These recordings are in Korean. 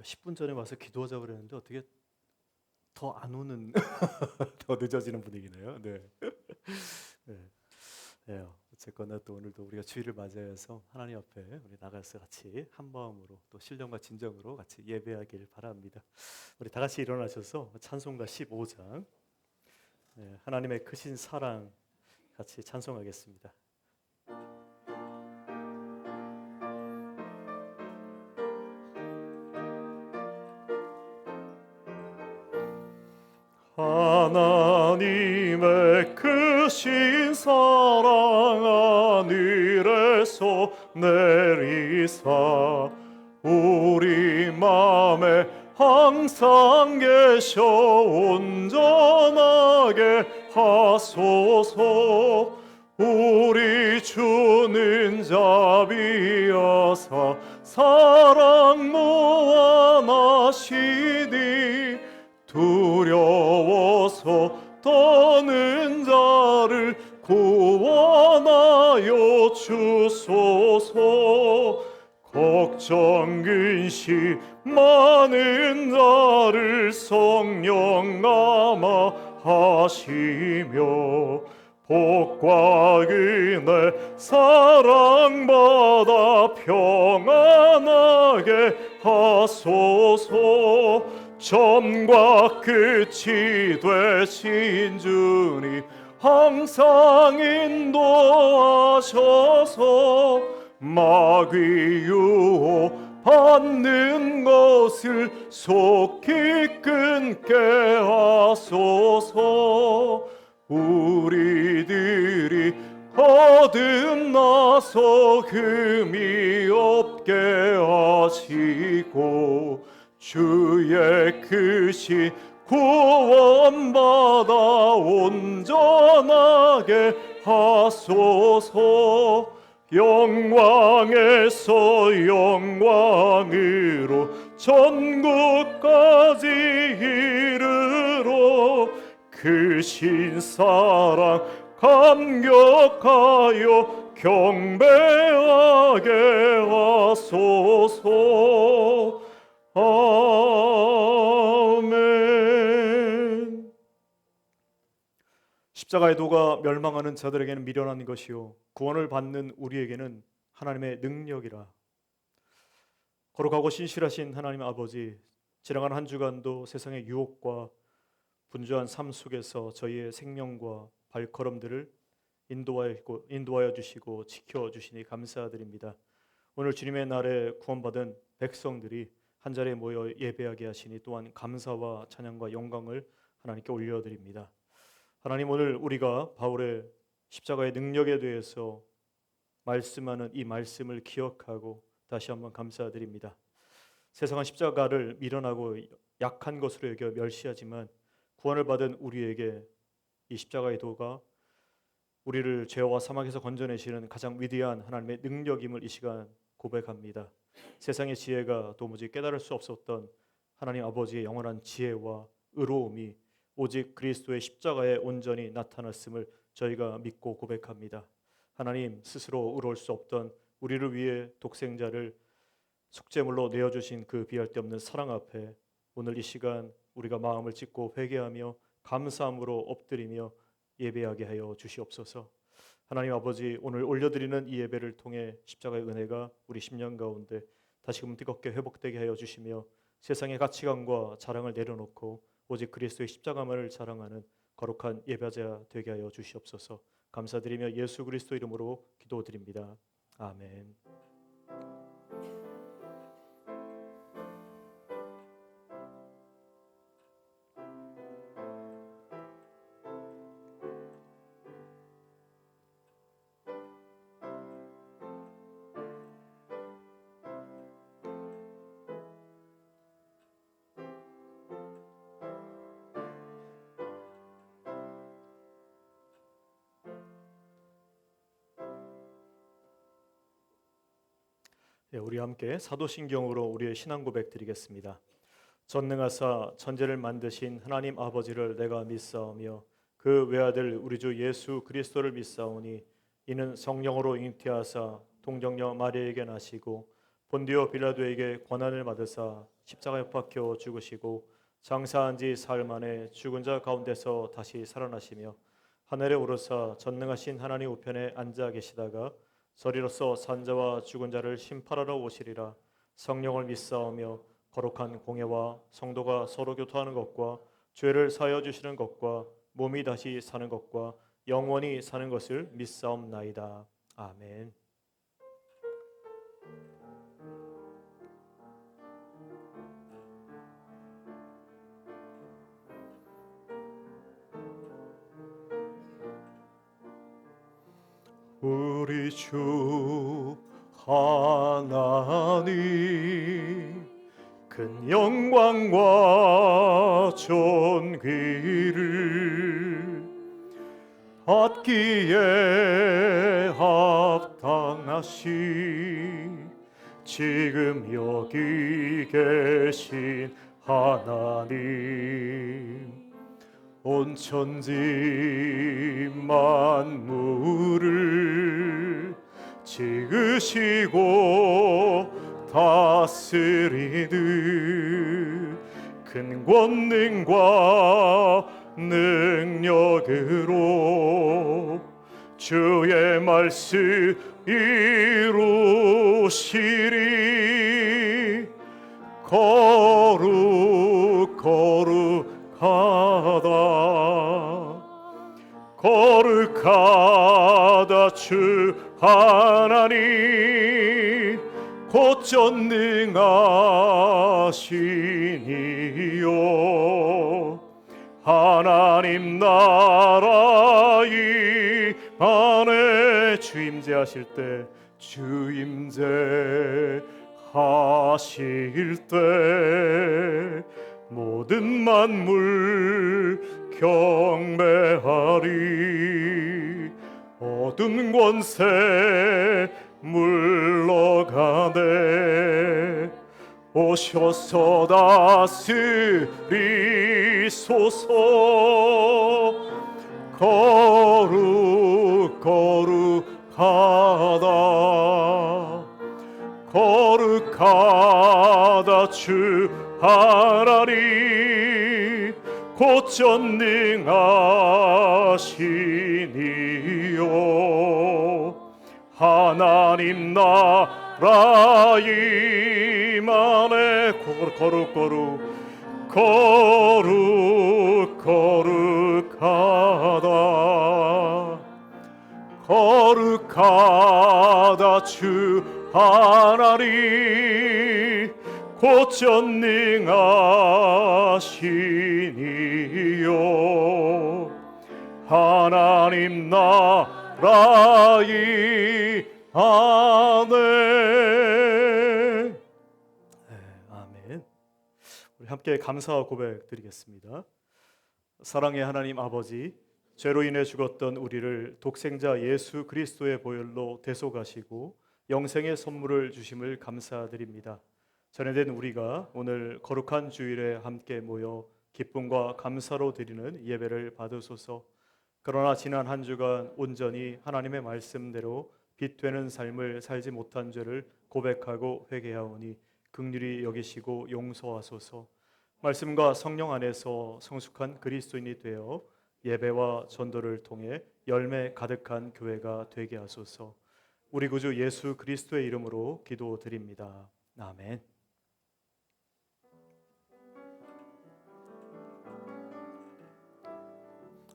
10분 전에 와서 기도하자고 그랬는데 어떻게 더 안 오는 더 늦어지는 분위기네요. 네. 네. 네. 어쨌거나 또 오늘도 우리가 주일을 맞이해서 하나님 앞에 우리 나가서 같이 한 마음으로 또 신령과 진정으로 같이 예배하길 바랍니다. 우리 다 같이 일어나셔서 찬송가 15장 하나님의 크신 사랑 같이 찬송하겠습니다. 하나님의 크신 사랑 하늘에서 내리사 우리 맘에 항상 계셔 온전하게 하소서. 우리 주는 자비하사 사랑 무한하시니 두려워서 떠는 자를 구원하여 주소서. 걱정 근심 많은 자를 성령 감화 하시며 복과 은혜 사랑받아 평안하게 하소서. 처음과 끝이 되신 주님 항상 인도하셔서 마귀 유혹 받는 것을 속히 끊게 하소서. 우리들이 거듭나서 흠이 없게 하시고 주의 크신 구원받아 온전하게 하소서. 영광에서 영광으로 전국까지 이르러 크신 사랑 감격하여 경배하게 하소서. 아멘. 십자가의 도가 멸망하는 자들에게는 미련한 것이요 구원을 받는 우리에게는 하나님의 능력이라. 거룩하고 신실하신 하나님 아버지, 지나간 한 주간도 세상의 유혹과 분주한 삶 속에서 저희의 생명과 발걸음들을 인도하여 주시고 지켜주시니 감사드립니다. 오늘 주님의 날에 구원받은 백성들이 한자리에 모여 예배하게 하시니 또한 감사와 찬양과 영광을 하나님께 올려드립니다. 하나님, 오늘 우리가 바울의 십자가의 능력에 대해서 말씀하는 이 말씀을 기억하고 다시 한번 감사드립니다. 세상은 십자가를 미련하고 약한 것으로 여겨 멸시하지만 구원을 받은 우리에게 이 십자가의 도가 우리를 죄와 사망에서 건져내시는 가장 위대한 하나님의 능력임을 이 시간 고백합니다. 세상의 지혜가 도무지 깨달을 수 없었던 하나님 아버지의 영원한 지혜와 의로움이 오직 그리스도의 십자가에 온전히 나타났음을 저희가 믿고 고백합니다. 하나님, 스스로 의로울 수 없던 우리를 위해 독생자를 속죄물로 내어주신 그 비할 데 없는 사랑 앞에 오늘 이 시간 우리가 마음을 찢고 회개하며 감사함으로 엎드리며 예배하게 하여 주시옵소서. 하나님 아버지, 오늘 올려드리는 이 예배를 통해 십자가의 은혜가 우리 심령 가운데 다시금 뜨겁게 회복되게 하여 주시며 세상의 가치관과 자랑을 내려놓고 오직 그리스도의 십자가만을 자랑하는 거룩한 예배자 되게 하여 주시옵소서. 감사드리며 예수 그리스도 이름으로 기도드립니다. 아멘. 우리 함께 사도신경으로 우리의 신앙 고백 드리겠습니다. 전능하사 천지를 만드신 하나님 아버지를 내가 믿사오며 그 외아들 우리 주 예수 그리스도를 믿사오니 이는 성령으로 잉태하사 동정녀 마리아에게 나시고 본디오 빌라도에게 권한을 받으사 십자가에 못 박혀 죽으시고 장사한 지 사흘 만에 죽은 자 가운데서 다시 살아나시며 하늘에 오르사 전능하신 하나님 우편에 앉아 계시다가 저리로서 산자와 죽은 자를 심판하러 오시리라. 성령을 믿사오며 거룩한 공예와 성도가 서로 교통하는 것과 죄를 사하여 주시는 것과 몸이 다시 사는 것과 영원히 사는 것을 믿사옵나이다. 아멘. 우리 주 하나님 큰 영광과 존귀를 받기에 합당하시 지금 여기 계신 하나님 온 천지 만물을 지으시고 다스리는 큰 권능과 능력으로 주의 말씀 이루시리. 거룩하다 주 하나님 곧 전능하시니요 하나님 나라 임하네. 주임제하실 때 모든 만물 경배하리. 어둠 권세 물러가네. 오셔서 다스리소서. 거룩하다 주 하나님 곧 전능하시니요 하나님 나라 임하네. 거룩하다 주 하나님 곧 전능하시니요 하나님 나라 임하네. 아멘. 우리 함께 감사 고백 드리겠습니다. 사랑의 하나님 아버지, 죄로 인해 죽었던 우리를 독생자 예수 그리스도의 보혈로 대속하시고 영생의 선물을 주심을 감사드립니다. 전해된 우리가 오늘 거룩한 주일에 함께 모여 기쁨과 감사로 드리는 예배를 받으소서. 그러나 지난 한 주간 온전히 하나님의 말씀대로 빛되는 삶을 살지 못한 죄를 고백하고 회개하오니 긍휼히 여기시고 용서하소서. 말씀과 성령 안에서 성숙한 그리스도인이 되어 예배와 전도를 통해 열매 가득한 교회가 되게 하소서. 우리 구주 예수 그리스도의 이름으로 기도드립니다. 아멘.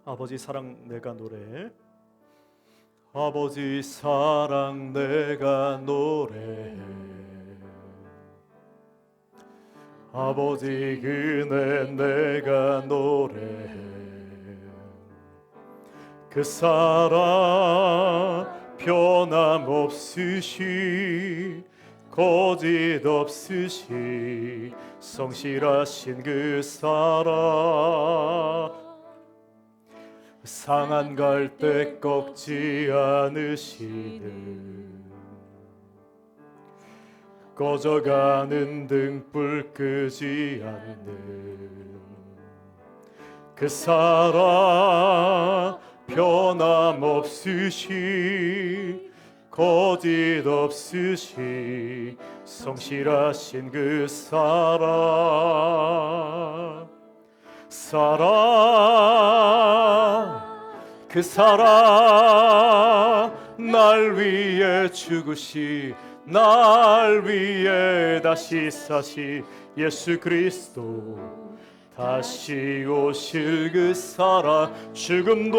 아버지 사랑 내가 노래. 아버지 사랑 내가 노래. 아버지 은혜 내가 노래. 그 사랑 변함없으시 거짓 없으시 성실하신 그 사랑 상한 갈대 꺾지 않으시는 꺼져가는 등불 끄지 않는 그 사랑 변함없으시 거짓 없으시 성실하신 그 사랑 그 사랑 날 위해 죽으시 날 위해 다시 사시 예수 그리스도 다시 오실 그 사랑 죽음도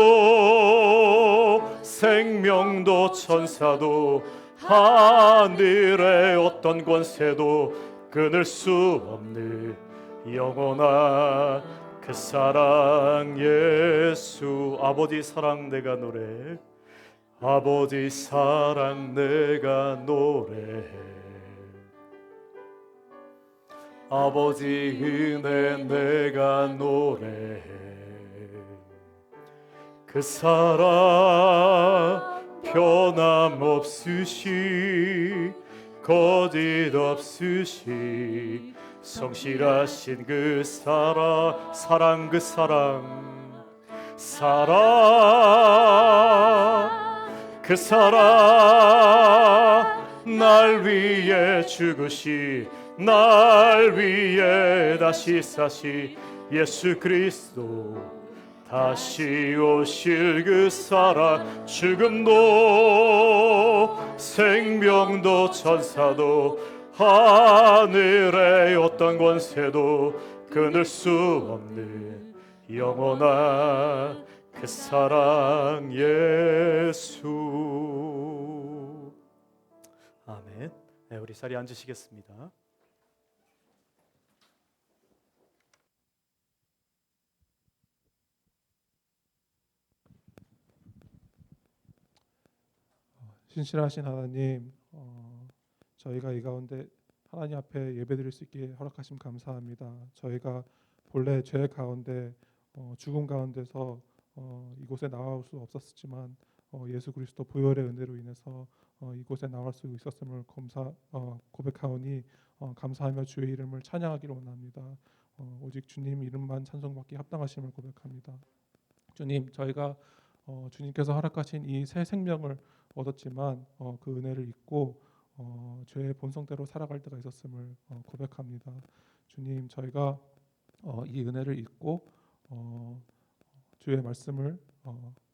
생명도 천사도 하늘의 어떤 권세도 끊을 수 없는 영원한 그 사랑 예수 아버지 사랑 내가 노래해 아버지 사랑 내가 노래해 아버지 은혜 내가 노래해 그 사랑 변함없으시 거짓 없으시 성실하신 그 사랑 그 사랑 그 사랑 날 위해 죽으시 날 위해 다시 사시 예수 그리스도 다시 오실 그 사랑 죽음도 생명도 천사도 하늘의 어떤 권세도 끊을 수 없는 영원한 그 사랑 예수 아멘. 네, 우리 자리에 앉으시겠습니다. 신실하신 하나님, 저희가 이 가운데 하나님 앞에 예배드릴 수 있게 허락하심 감사합니다. 저희가 본래 죄 가운데 죽음 가운데서 이곳에 나올 수 없었지만 예수 그리스도 보혈의 은혜로 인해서 이곳에 나올 수 있었음을 고백하오니 감사하며 주의 이름을 찬양하기를 원합니다. 오직 주님 이름만 찬송받기 합당하심을 고백합니다. 주님, 저희가 주님께서 허락하신 이 새 생명을 얻었지만 그 은혜를 잊고 죄의 본성대로 살아갈 때가 있었음을 고백합니다. 주님, 저희가 이 은혜를 잊고 주의 말씀을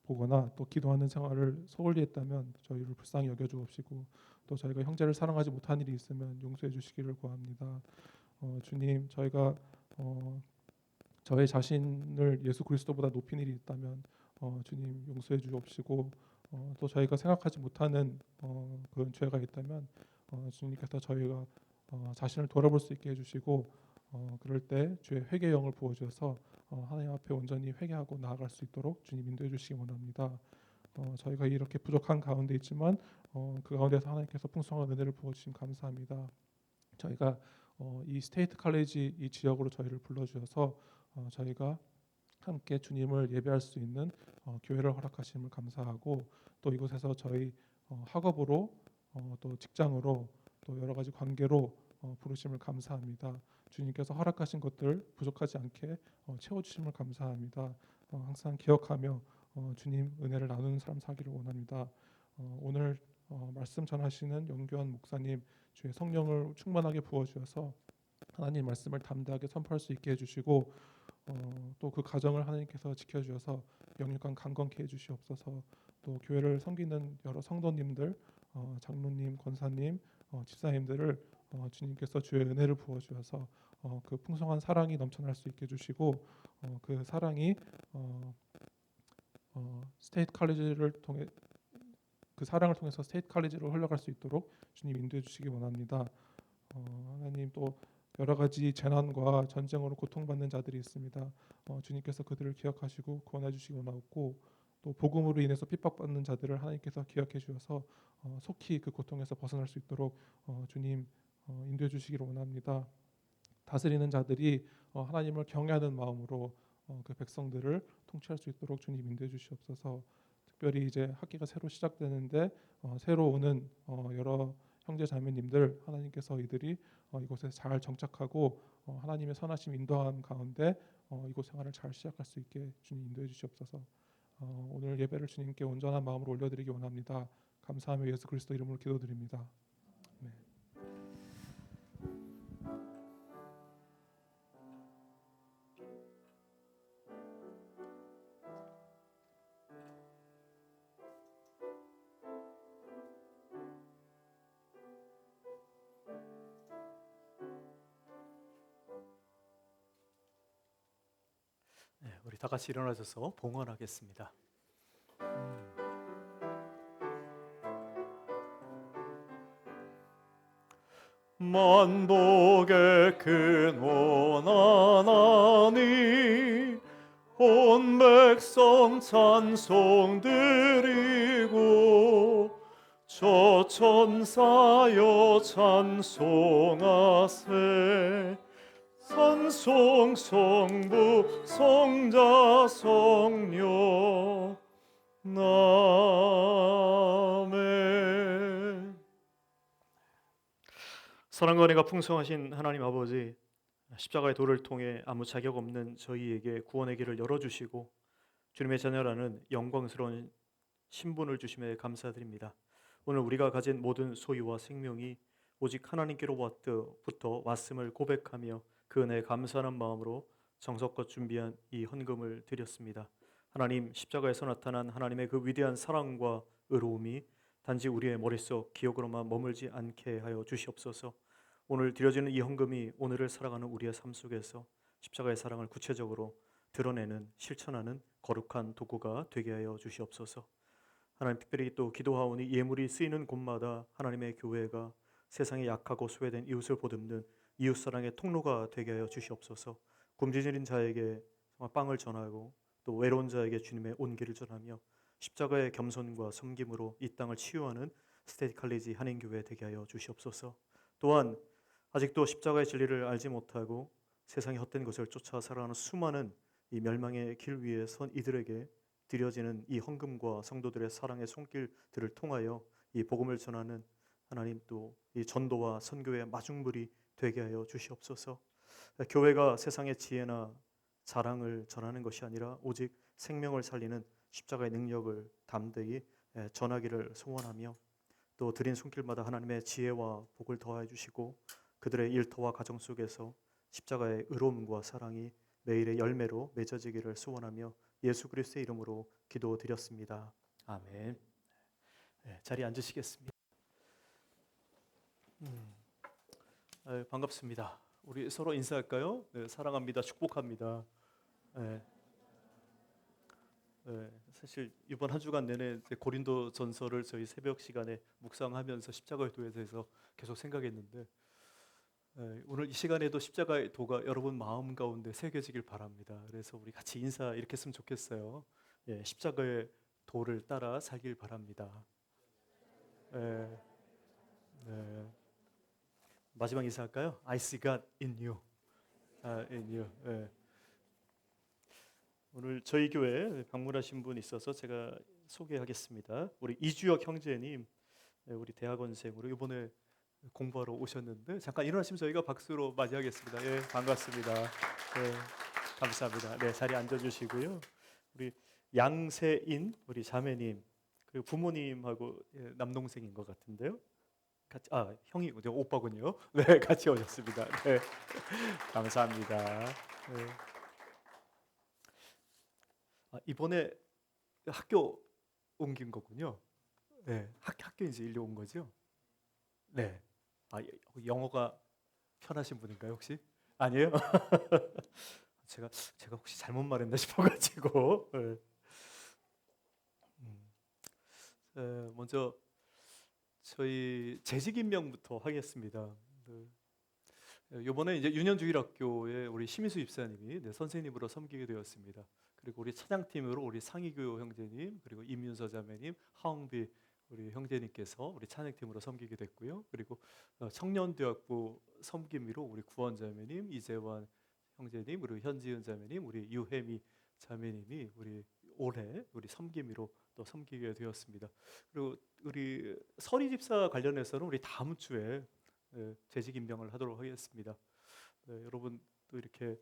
보거나 또 기도하는 생활을 소홀히 했다면 저희를 불쌍히 여겨주옵시고 또 저희가 형제를 사랑하지 못한 일이 있으면 용서해 주시기를 구합니다. 주님, 저희가 저의 자신을 예수 그리스도보다 높인 일이 있다면 주님 용서해 주옵시고 또 저희가 생각하지 못하는 그런 죄가 있다면 주님께서 저희가 자신을 돌아볼 수 있게 해주시고 그럴 때 주의 회개 영을 부어주셔서 하나님 앞에 온전히 회개하고 나아갈 수 있도록 주님 인도해 주시기 원합니다. 저희가 이렇게 부족한 가운데 있지만 그 가운데서 하나님께서 풍성한 은혜를 부어주심 감사합니다. 저희가 이 스테이트 칼리지 이 지역으로 저희를 불러주셔서 저희가 함께 주님을 예배할 수 있는 교회를 허락하심을 감사하고 또 이곳에서 저희 학업으로 또 직장으로 또 여러 가지 관계로 부르심을 감사합니다. 주님께서 허락하신 것들 부족하지 않게 채워주심을 감사합니다. 항상 기억하며 주님 은혜를 나누는 삶 살기를 원합니다. 오늘 말씀 전하시는 영교한 목사님 주의 성령을 충만하게 부어주셔서 하나님 말씀을 담대하게 선포할 수 있게 해주시고 또 그 가정을 하나님께서 지켜주셔서 영육간 강건케 해주시옵소서. 또 교회를 섬기는 여러 성도님들, 장로님, 권사님, 집사님들을 주님께서 주의 은혜를 부어주셔서 그 풍성한 사랑이 넘쳐날 수 있게 해주시고 그 사랑이 스테이트 칼리지를 통해 그 사랑을 통해서 스테이트 칼리지로 흘러갈 수 있도록 주님 인도해 주시기 원합니다. 하나님 또 여러 가지 재난과 전쟁으로 고통받는 자들이 있습니다. 주님께서 그들을 기억하시고 구원해 주시기 원하고 또 복음으로 인해서 핍박받는 자들을 하나님께서 기억해 주셔서 속히 그 고통에서 벗어날 수 있도록 주님 인도해 주시기를 원합니다. 다스리는 자들이 하나님을 경외하는 마음으로 그 백성들을 통치할 수 있도록 주님 인도해 주시옵소서. 특별히 이제 학기가 새로 시작되는데 새로 오는 여러 형제 자매님들 하나님께서 이들이 이곳에 잘 정착하고 하나님의 선하심 인도함 가운데 이곳 생활을 잘 시작할 수 있게 주님 인도해 주시옵소서. 오늘 예배를 주님께 온전한 마음으로 올려드리기 원합니다. 감사하며 예수 그리스도 이름으로 기도드립니다. 네. 네, 우리 다 같이 일어나셔서 봉헌하겠습니다. 만복의 근원 하나님 온 백성 찬송 드리고 저 천사여 찬송하세 찬송 성부 성자 성령 아멘. 사랑과 은혜가 풍성하신 하나님 아버지, 십자가의 도를 통해 아무 자격 없는 저희에게 구원의 길을 열어주시고 주님의 자녀라는 영광스러운 신분을 주심에 감사드립니다. 오늘 우리가 가진 모든 소유와 생명이 오직 하나님께로부터 왔음을 고백하며 그 은혜에 감사하는 마음으로 정성껏 준비한 이 헌금을 드렸습니다. 하나님, 십자가에서 나타난 하나님의 그 위대한 사랑과 의로움이 단지 우리의 머릿속 기억으로만 머물지 않게 하여 주시옵소서. 오늘 드려지는 이 헌금이 오늘을 살아가는 우리의 삶 속에서 십자가의 사랑을 구체적으로 드러내는, 실천하는 거룩한 도구가 되게 하여 주시옵소서. 하나님, 특별히 또 기도하오니 예물이 쓰이는 곳마다 하나님의 교회가 세상에 약하고 소외된 이웃을 보듬는 이웃사랑의 통로가 되게 하여 주시옵소서. 굶주린 자에게 정말 빵을 전하고 또 외로운 자에게 주님의 온기를 전하며 십자가의 겸손과 섬김으로 이 땅을 치유하는 스테디 칼리지 한인교회 되게 하여 주시옵소서. 또한 아직도 십자가의 진리를 알지 못하고 세상의 헛된 것을 쫓아 살아가는 수많은 이 멸망의 길 위에 선 이들에게 드려지는 이 헌금과 성도들의 사랑의 손길들을 통하여 이 복음을 전하는 하나님, 또 이 전도와 선교의 마중물이 되게 하여 주시옵소서. 교회가 세상의 지혜나 자랑을 전하는 것이 아니라 오직 생명을 살리는 십자가의 능력을 담대히 전하기를 소원하며, 또 드린 손길마다 하나님의 지혜와 복을 더하여 주시고 그들의 일터와 가정 속에서 십자가의 의로움과 사랑이 매일의 열매로 맺어지기를 소원하며 예수 그리스도의 이름으로 기도드렸습니다. 아멘. 네, 자리에 앉으시겠습니다. 반갑습니다. 우리 서로 인사할까요? 네, 사랑합니다. 축복합니다. 네. 네, 사실 이번 한 주간 내내 고린도 전서를 저희 새벽 시간에 묵상하면서 십자가의 도에 대해서 계속 생각했는데, 오늘 이 시간에도 십자가의 도가 여러분 마음 가운데 새겨지길 바랍니다. 그래서 우리 같이 인사 이렇게 했으면 좋겠어요. 예, 십자가의 도를 따라 살길 바랍니다. 예, 네. 마지막 인사할까요? I see God in you. in you. 예. 오늘 저희 교회에 방문하신 분 있어서 제가 소개하겠습니다. 우리 이주혁 형제님, 우리 대학원생으로 이번에 공부하러 오셨는데 잠깐 일어나시면 저희가 박수로 맞이하겠습니다. 예, 반갑습니다. 예, 감사합니다. 네, 자리에 앉아주시고요. 우리 양세인 우리 자매님, 그리고 부모님하고 남동생인 것 같은데요. 같이, 형이군요, 오빠군요. 네, 같이 오셨습니다. 네, 감사합니다. 네. 이번에 학교 옮긴 거군요. 네, 학교 이제 일로 온 거죠. 네. 영어가 편하신 분인가요 혹시? 아니에요? 제가 혹시 잘못 말했나 싶어가지고. 네. 먼저 저희 재직 임명부터 하겠습니다. 이번에 이제 윤현주일학교에 우리 심희수 입사님이 선생님으로 섬기게 되었습니다. 그리고 우리 찬양팀으로 우리 상희교 형제님, 그리고 임윤서 자매님, 하홍비 우리 형제님께서 우리 찬양팀으로 섬기게 됐고요. 그리고 청년대학부 섬김위로 우리 구원 자매님, 이재환 형제님, 그리고 현지은 자매님, 우리 유혜미 자매님이 우리 올해 우리 섬김위로 또 섬기게 되었습니다. 그리고 우리 서리 집사 관련해서는 우리 다음 주에 재직 임명을 하도록 하겠습니다. 여러분 또 이렇게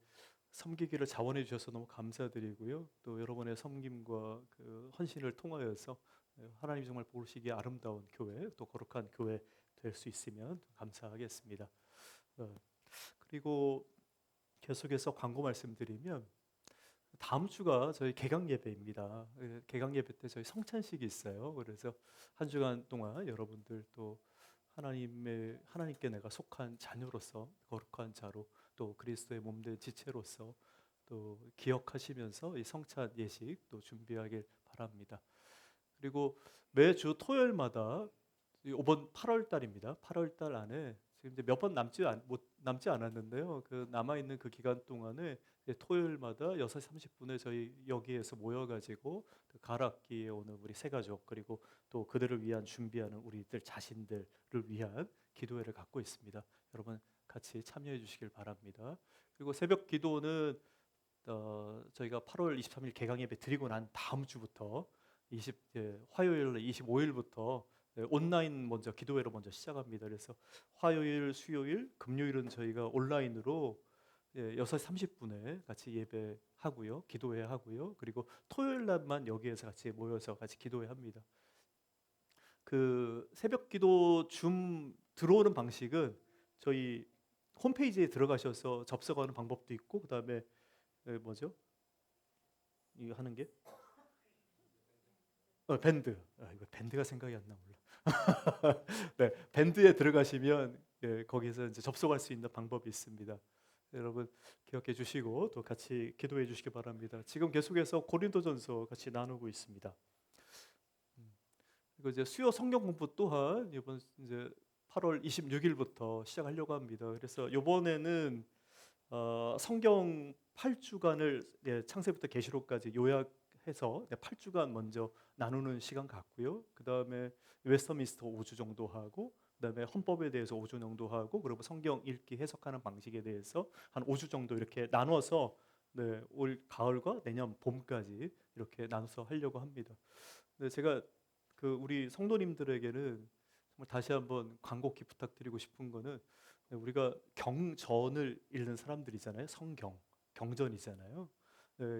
섬기기를 자원해 주셔서 너무 감사드리고요. 또 여러분의 섬김과 그 헌신을 통하여서 하나님이 정말 보시기에 아름다운 교회, 또 거룩한 교회 될 수 있으면 감사하겠습니다. 그리고 계속해서 광고 말씀드리면 다음 주가 저희 개강 예배입니다. 개강 예배 때 저희 성찬식이 있어요. 그래서 한 주간 동안 여러분들 또 하나님께 내가 속한 자녀로서 거룩한 자로 또 그리스도의 몸된 지체로서 또 기억하시면서 이 성찬 예식 또 준비하길 바랍니다. 그리고 매주 토요일마다 이번 8월 달입니다. 8월 달 안에 지금 이제 몇 번 남지 않았는데요. 그 남아 있는 그 기간 동안에 토요일마다 6시 30분에 저희 여기에서 모여가지고 가락기에 오는 우리 새 가족 그리고 또 그들을 위한 준비하는 우리들 자신들을 위한 기도회를 갖고 있습니다. 여러분 같이 참여해 주시길 바랍니다. 그리고 새벽 기도는 저희가 8월 23일 개강 예배 드리고 난 다음 주부터 화요일 25일부터 온라인 먼저 기도회로 먼저 시작합니다. 그래서 화요일, 수요일, 금요일은 저희가 온라인으로 6시 30분에 같이 예배하고요. 기도회 하고요. 그리고 토요일 날만 여기에서 같이 모여서 같이 기도회 합니다. 그 새벽 기도 줌 들어오는 방식은 저희 홈페이지에 들어가셔서 접속하는 방법도 있고 그다음에 뭐죠? 이거 하는 게 밴드. 이거 밴드가 생각이 안 나 몰라. 네, 밴드에 들어가시면 거기서 이제 접속할 수 있는 방법이 있습니다. 여러분 기억해 주시고 또 같이 기도해 주시기 바랍니다. 지금 계속해서 고린도전서 같이 나누고 있습니다. 그리고 이제 수요 성경 공부 또한 이번 이제 8월 26일부터 시작하려고 합니다. 그래서 이번에는 성경 8주간을 창세부터 계시록까지 요약해서 8주간 먼저 나누는 시간 갖고요. 그 다음에 웨스터민스터 5주 정도 하고 그다음에 헌법에 대해서 5주 정도 하고 그리고 성경 읽기 해석하는 방식에 대해서 한 5주 정도 이렇게 나눠서 올 가을과 내년 봄까지 이렇게 나눠서 하려고 합니다. 제가 그 우리 성도님들에게는 정말 다시 한번 간곡히 부탁드리고 싶은 거는 우리가 경전을 읽는 사람들이잖아요. 성경, 경전이잖아요.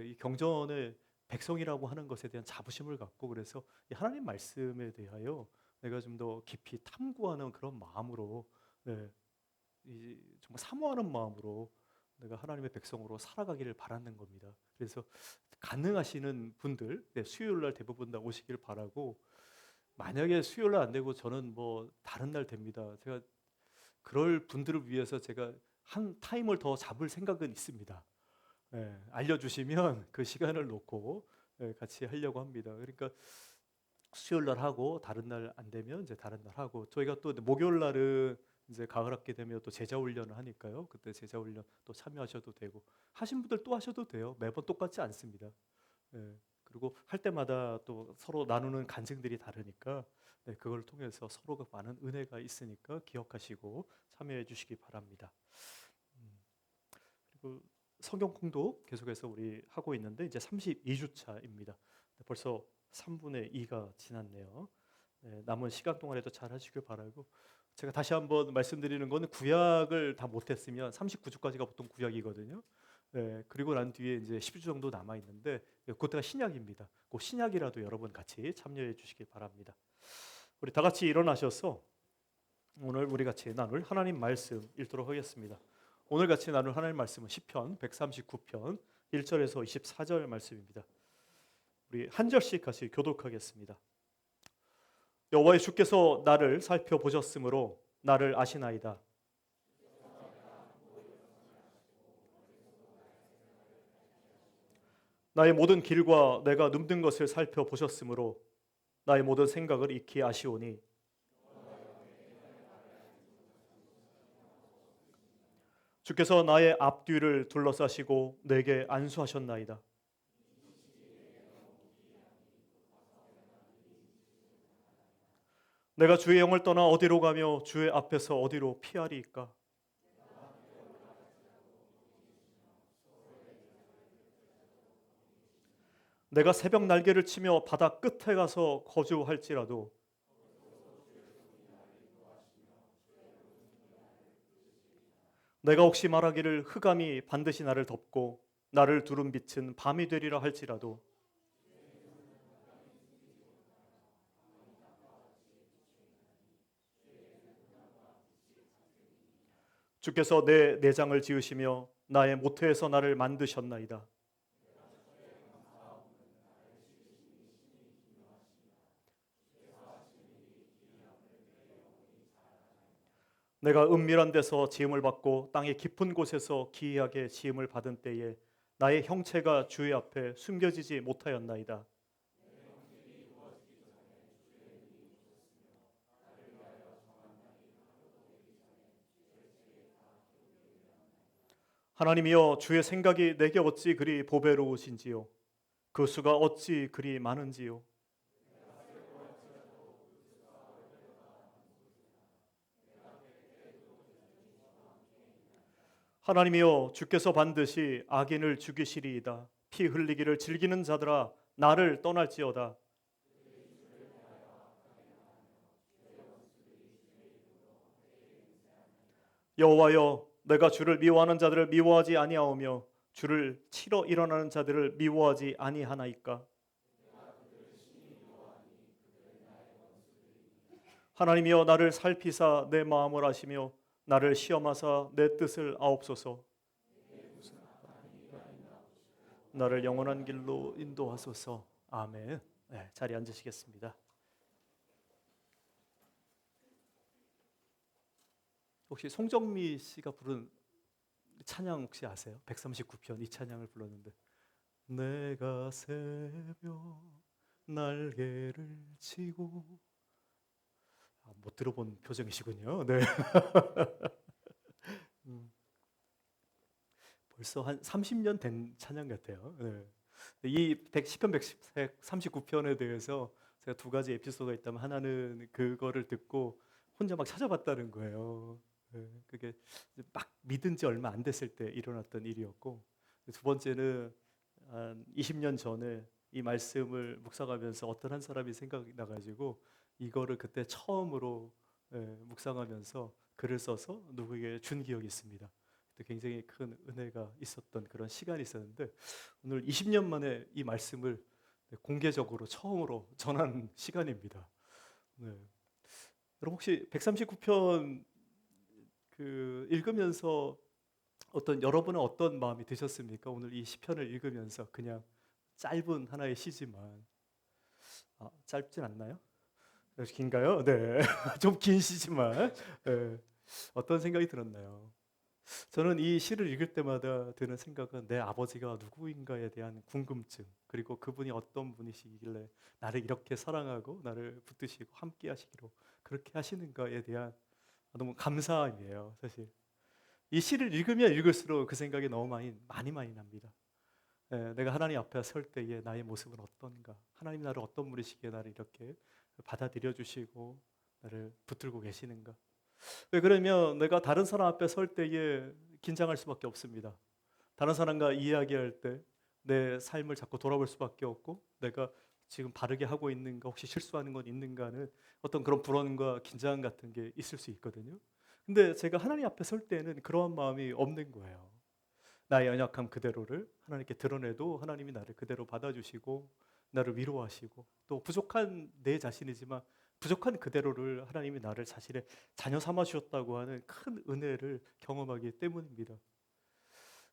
이 경전의 백성이라고 하는 것에 대한 자부심을 갖고 그래서 이 하나님 말씀에 대하여 내가 좀 더 깊이 탐구하는 그런 마음으로 정말 사모하는 마음으로 내가 하나님의 백성으로 살아가기를 바라는 겁니다. 그래서 가능하시는 분들 수요일 날 대부분 다 오시길 바라고 만약에 수요일 날 안 되고 저는 뭐 다른 날 됩니다. 제가 그럴 분들을 위해서 제가 한 타임을 더 잡을 생각은 있습니다. 알려주시면 그 시간을 놓고 같이 하려고 합니다. 그러니까 수요일 날 하고 다른 날 안 되면 이제 다른 날 하고 저희가 또 목요일 날은 이제 가을 학기 되면 또 제자 훈련을 하니까요. 그때 제자 훈련 또 참여하셔도 되고 하신 분들 또 하셔도 돼요. 매번 똑같지 않습니다. 그리고 할 때마다 또 서로 나누는 간증들이 다르니까 그걸 통해서 서로가 많은 은혜가 있으니까 기억하시고 참여해 주시기 바랍니다. 그리고 성경 공독 계속해서 우리 하고 있는데 이제 32주차입니다. 벌써 3분의 2가 지났네요. 남은 시간 동안에도 잘 하시길 바라고 제가 다시 한번 말씀드리는 거는 구약을 다 못했으면 39주까지가 보통 구약이거든요. 그리고 난 뒤에 이제 10주 정도 남아 있는데 그때가 신약입니다. 그 신약이라도 여러분 같이 참여해 주시기 바랍니다. 우리 다 같이 일어나셔서 오늘 우리 같이 나눌 하나님 말씀 읽도록 하겠습니다. 오늘 같이 나눌 하나님 말씀은 시편 139편 1절에서 24절 말씀입니다. 우리 한 절씩 같이 교독하겠습니다. 여호와의 주께서 나를 살펴보셨으므로 나를 아시나이다. 나의 모든 길과 내가 눕는 것을 살펴보셨으므로 나의 모든 생각을 익히 아시오니 주께서 나의 앞뒤를 둘러싸시고 내게 안수하셨나이다. 내가 주의 영을 떠나 어디로 가며 주의 앞에서 어디로 피하리이까? 내가 새벽 날개를 치며 바다 끝에 가서 거주할지라도 내가 혹시 말하기를 흑암이 반드시 나를 덮고 나를 두른 빛은 밤이 되리라 할지라도 주께서 내 내장을 지으시며 나의 모태에서 나를 만드셨나이다. 내가 은밀한 데서 지음을 받고 땅의 깊은 곳에서 기이하게 지음을 받은 때에 나의 형체가 주의 앞에 숨겨지지 못하였나이다. 하나님이여, 주의 생각이 내게 어찌 그리 보배로우신지요. 그 수가 어찌 그리 많은지요. 하나님이여, 주께서 반드시 악인을 죽이시리이다. 피 흘리기를 즐기는 자들아, 나를 떠날지어다. 여호와여, 내가 주를 미워하는 자들을 미워하지 아니하오며 주를 치러 일어나는 자들을 미워하지 아니하나이까. 하나님이여, 나를 살피사 내 마음을 아시며 나를 시험하사 내 뜻을 아옵소서. 나를 영원한 길로 인도하소서. 아멘. 네, 자리에 앉으시겠습니다. 혹시 송정미 씨가 부른 찬양 혹시 아세요? 139편 이 찬양을 불렀는데, 내가 새벽 날개를 치고, 못 들어본 표정이시군요. 네. 음, 벌써 한 30년 된 찬양 같아요. 네. 이 시편 139편에 대해서 제가 두 가지 에피소드가 있다면, 하나는 그거를 듣고 혼자 막 찾아봤다는 거예요. 네, 그게 막 믿은 지 얼마 안 됐을 때 일어났던 일이었고, 두 번째는 한 20년 전에 이 말씀을 묵상하면서 어떤 한 사람이 생각이 나가지고 이거를 그때 처음으로 묵상하면서 글을 써서 누구에게 준 기억이 있습니다. 그때 굉장히 큰 은혜가 있었던 그런 시간이 있었는데, 오늘 20년 만에 이 말씀을 공개적으로 처음으로 전하는 시간입니다. 네. 여러분 혹시 139편 읽으면서 여러분은 어떤 마음이 드셨습니까? 오늘 이 시편을 읽으면서 그냥 짧은 하나의 시지만, 짧진 않나요? 긴가요? 네. 좀 긴 시지만, 네. 어떤 생각이 들었나요? 저는 이 시를 읽을 때마다 드는 생각은 내 아버지가 누구인가에 대한 궁금증, 그리고 그분이 어떤 분이시길래 나를 이렇게 사랑하고 나를 붙드시고 함께 하시기로 그렇게 하시는가에 대한 너무 감사함이에요, 사실. 이 시를 읽으면 읽을수록 그 생각이 너무 많이 납니다. 내가 하나님 앞에 설 때의 나의 모습은 어떤가? 하나님 나를 어떤 분이시기에 나를 이렇게 받아들여 주시고 나를 붙들고 계시는가? 왜 그러면 내가 다른 사람 앞에 설 때에 긴장할 수밖에 없습니다. 다른 사람과 이야기할 때 내 삶을 자꾸 돌아볼 수밖에 없고, 내가 지금 바르게 하고 있는가, 혹시 실수하는 건 있는가는 어떤 그런 불안과 긴장 같은 게 있을 수 있거든요. 근데 제가 하나님 앞에 설 때는 그러한 마음이 없는 거예요. 나의 연약함 그대로를 하나님께 드러내도 하나님이 나를 그대로 받아주시고 나를 위로하시고, 또 부족한 내 자신이지만 부족한 그대로를 하나님이 나를 자신의 자녀 삼아 주셨다고 하는 큰 은혜를 경험하기 때문입니다.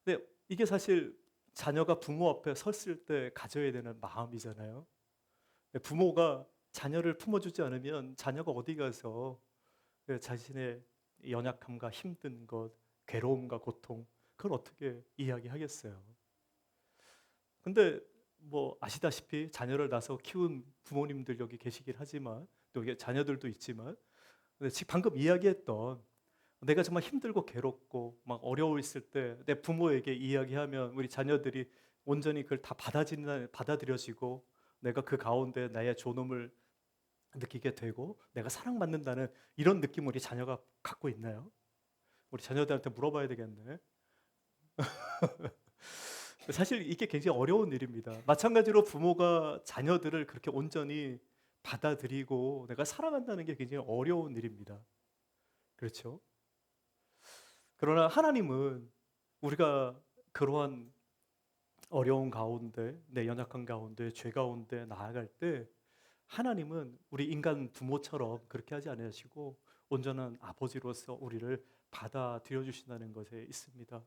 근데 이게 사실 자녀가 부모 앞에 섰을 때 가져야 되는 마음이잖아요. 부모가 자녀를 품어주지 않으면 자녀가 어디 가서 자신의 연약함과 힘든 것, 괴로움과 고통, 그걸 어떻게 이야기하겠어요. 근데 뭐 아시다시피 자녀를 낳아서 키운 부모님들 여기 계시긴 하지만, 또 이게 자녀들도 있지만, 근데 지금 방금 이야기했던 내가 정말 힘들고 괴롭고 막 어려워 있을 때 내 부모에게 이야기하면 우리 자녀들이 온전히 그걸 다 받아들여지고 내가 그 가운데 나의 존엄을 느끼게 되고 내가 사랑받는다는 이런 느낌을 우리 자녀가 갖고 있나요? 우리 자녀들한테 물어봐야 되겠네. 사실 이게 굉장히 어려운 일입니다. 마찬가지로 부모가 자녀들을 그렇게 온전히 받아들이고 내가 사랑한다는 게 굉장히 어려운 일입니다. 그렇죠? 그러나 하나님은 우리가 그러한 어려운 가운데, 내 연약한 가운데, 죄 가운데 나아갈 때 하나님은 우리 인간 부모처럼 그렇게 하지 않으시고 온전한 아버지로서 우리를 받아들여 주신다는 것에 있습니다.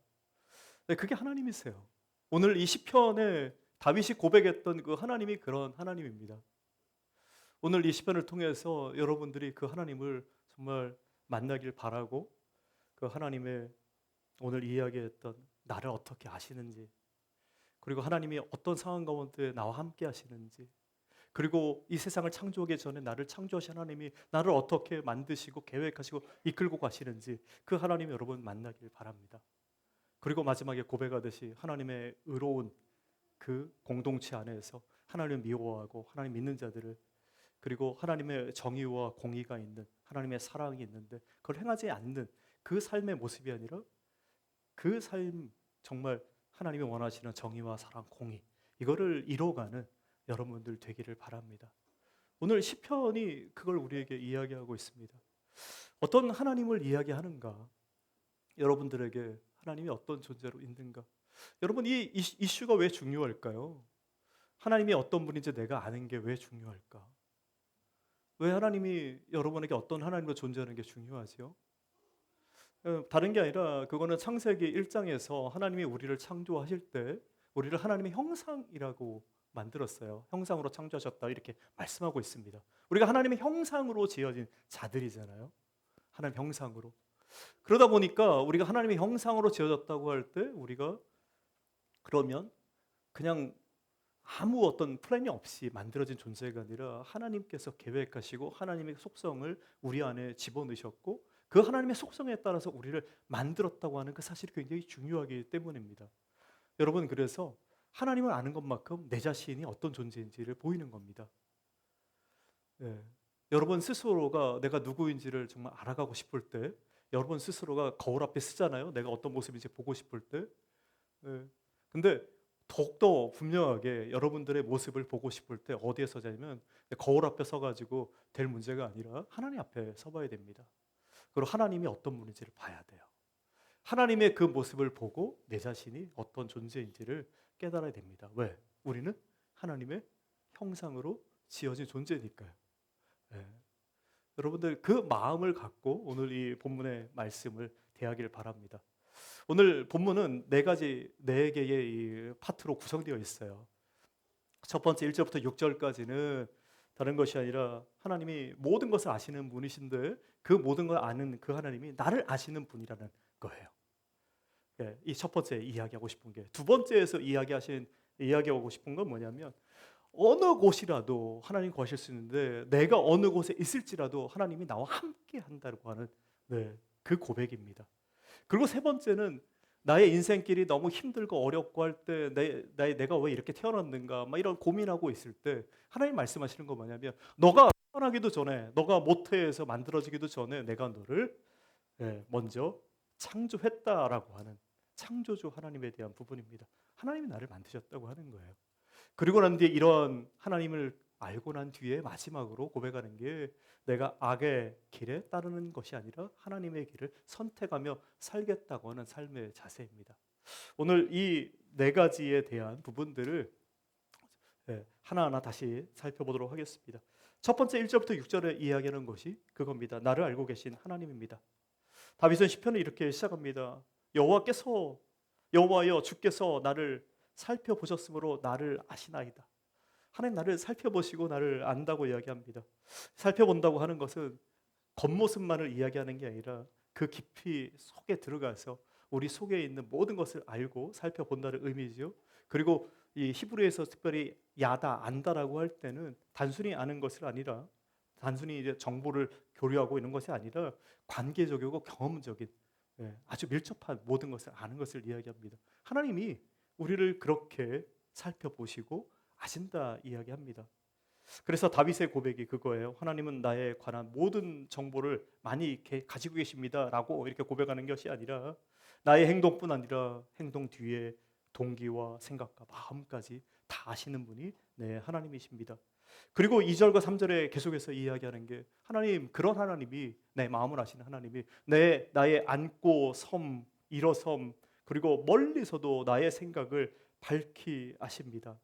네, 그게 하나님이세요. 오늘 이 시편에 다윗이 고백했던 그 하나님이 그런 하나님입니다. 오늘 이 시편을 통해서 여러분들이 그 하나님을 정말 만나길 바라고, 그 하나님의 오늘 이야기했던 나를 어떻게 아시는지, 그리고 하나님이 어떤 상황 가운데 나와 함께 하시는지, 그리고 이 세상을 창조하기 전에 나를 창조하신 하나님이 나를 어떻게 만드시고 계획하시고 이끌고 가시는지, 그 하나님 여러분 만나길 바랍니다. 그리고 마지막에 고백하듯이 하나님의 의로운 그 공동체 안에서 하나님을 미워하고 하나님 믿는 자들을, 그리고 하나님의 정의와 공의가 있는, 하나님의 사랑이 있는데 그걸 행하지 않는 그 삶의 모습이 아니라 그 삶, 정말 하나님이 원하시는 정의와 사랑, 공의, 이거를 이뤄가는 여러분들 되기를 바랍니다. 오늘 시편이 그걸 우리에게 이야기하고 있습니다. 어떤 하나님을 이야기하는가? 여러분들에게 하나님이 어떤 존재로 있는가? 여러분, 이 이슈가 왜 중요할까요? 하나님이 어떤 분인지 내가 아는 게 왜 중요할까? 왜 하나님이 여러분에게 어떤 하나님으로 존재하는 게 중요하죠? 다른 게 아니라 그거는 창세기 1장에서 하나님이 우리를 창조하실 때 우리를 하나님의 형상이라고 만들었어요. 형상으로 창조하셨다 이렇게 말씀하고 있습니다. 우리가 하나님의 형상으로 지어진 자들이잖아요. 하나님 형상으로. 그러다 보니까 우리가 하나님의 형상으로 지어졌다고 할 때 우리가 그러면 그냥 아무 어떤 플랜이 없이 만들어진 존재가 아니라 하나님께서 계획하시고 하나님의 속성을 우리 안에 집어넣으셨고 그 하나님의 속성에 따라서 우리를 만들었다고 하는 그 사실이 굉장히 중요하기 때문입니다. 여러분, 그래서 하나님을 아는 것만큼 내 자신이 어떤 존재인지를 보이는 겁니다. 예. 여러분 스스로가 내가 누구인지를 정말 알아가고 싶을 때, 여러분 스스로가 거울 앞에 서잖아요. 내가 어떤 모습인지 보고 싶을 때. 예. 근데 더욱더 분명하게 여러분들의 모습을 보고 싶을 때 어디에 서자면 거울 앞에 서가지고 될 문제가 아니라 하나님 앞에 서봐야 됩니다. 그리고 하나님이 어떤 분인지를 봐야 돼요. 하나님의 그 모습을 보고 내 자신이 어떤 존재인지를 깨달아야 됩니다. 왜? 우리는 하나님의 형상으로 지어진 존재니까요. 예. 여러분들 그 마음을 갖고 오늘 이 본문의 말씀을 대하기를 바랍니다. 오늘 본문은 네 개의 이 파트로 구성되어 있어요. 첫 번째 1절부터 6절까지는 다른 것이 아니라 하나님이 모든 것을 아시는 분이신데 그 모든 걸 아는 그 하나님이 나를 아시는 분이라는 거예요. 예, 이 첫 번째 이야기하고 싶은 게, 두 번째에서 이야기하고 싶은 건 뭐냐면 어느 곳이라도 하나님 거하실 수 있는데 내가 어느 곳에 있을지라도 하나님이 나와 함께 한다고 하는, 네, 그 고백입니다. 그리고 세 번째는 나의 인생길이 너무 힘들고 어렵고 할 때 내가 왜 이렇게 태어났는가 막 이런 고민하고 있을 때 하나님 말씀하시는 거 뭐냐면 너가 태어나기도 전에, 너가 모태에서 만들어지기도 전에 내가 너를 먼저 창조했다라고 하는 창조주 하나님에 대한 부분입니다. 하나님이 나를 만드셨다고 하는 거예요. 그리고 난 뒤에 이런 하나님을 알고 난 뒤에 마지막으로 고백하는 게 내가 악의 길에 따르는 것이 아니라 하나님의 길을 선택하며 살겠다고 하는 삶의 자세입니다. 오늘 이 네 가지에 대한 부분들을 하나하나 다시 살펴보도록 하겠습니다. 첫 번째 1절부터 6절에 이야기하는 것이 그겁니다. 나를 알고 계신 하나님입니다. 다윗은 시편을 이렇게 시작합니다. 여호와여 주께서 나를 살펴보셨으므로 나를 아시나이다. 하나님 나를 살펴보시고 나를 안다고 이야기합니다. 살펴본다고 하는 것은 겉모습만을 이야기하는 게 아니라 그 깊이 속에 들어가서 우리 속에 있는 모든 것을 알고 살펴본다는 의미죠. 그리고 이 히브리에서 특별히 야다, 안다라고 할 때는 단순히 아는 것이 아니라 단순히 이제 정보를 교류하고 있는 것이 아니라 관계적이고 경험적인, 아주 밀접한 모든 것을 아는 것을 이야기합니다. 하나님이 우리를 그렇게 살펴보시고 아신다 이야기합니다. 그래서 다윗의 고백이 그거예요. 하나님은 나에 관한 모든 정보를 많이 가지고 계십니다라고 이렇게 고백하는 것이 아니라 나의 행동뿐 아니라 행동 뒤에 동기와 생각과 마음까지 다 아시는 분이 하나님이십니다. 그리고 2절과 3절에 계속해서 이야기하는 게 하나님, 그런 하나님이, 내 마음을 아시는 하나님이 나의 앉고 섬, 일어섬, 그리고 멀리서도 나의 생각을 밝히 아십니다.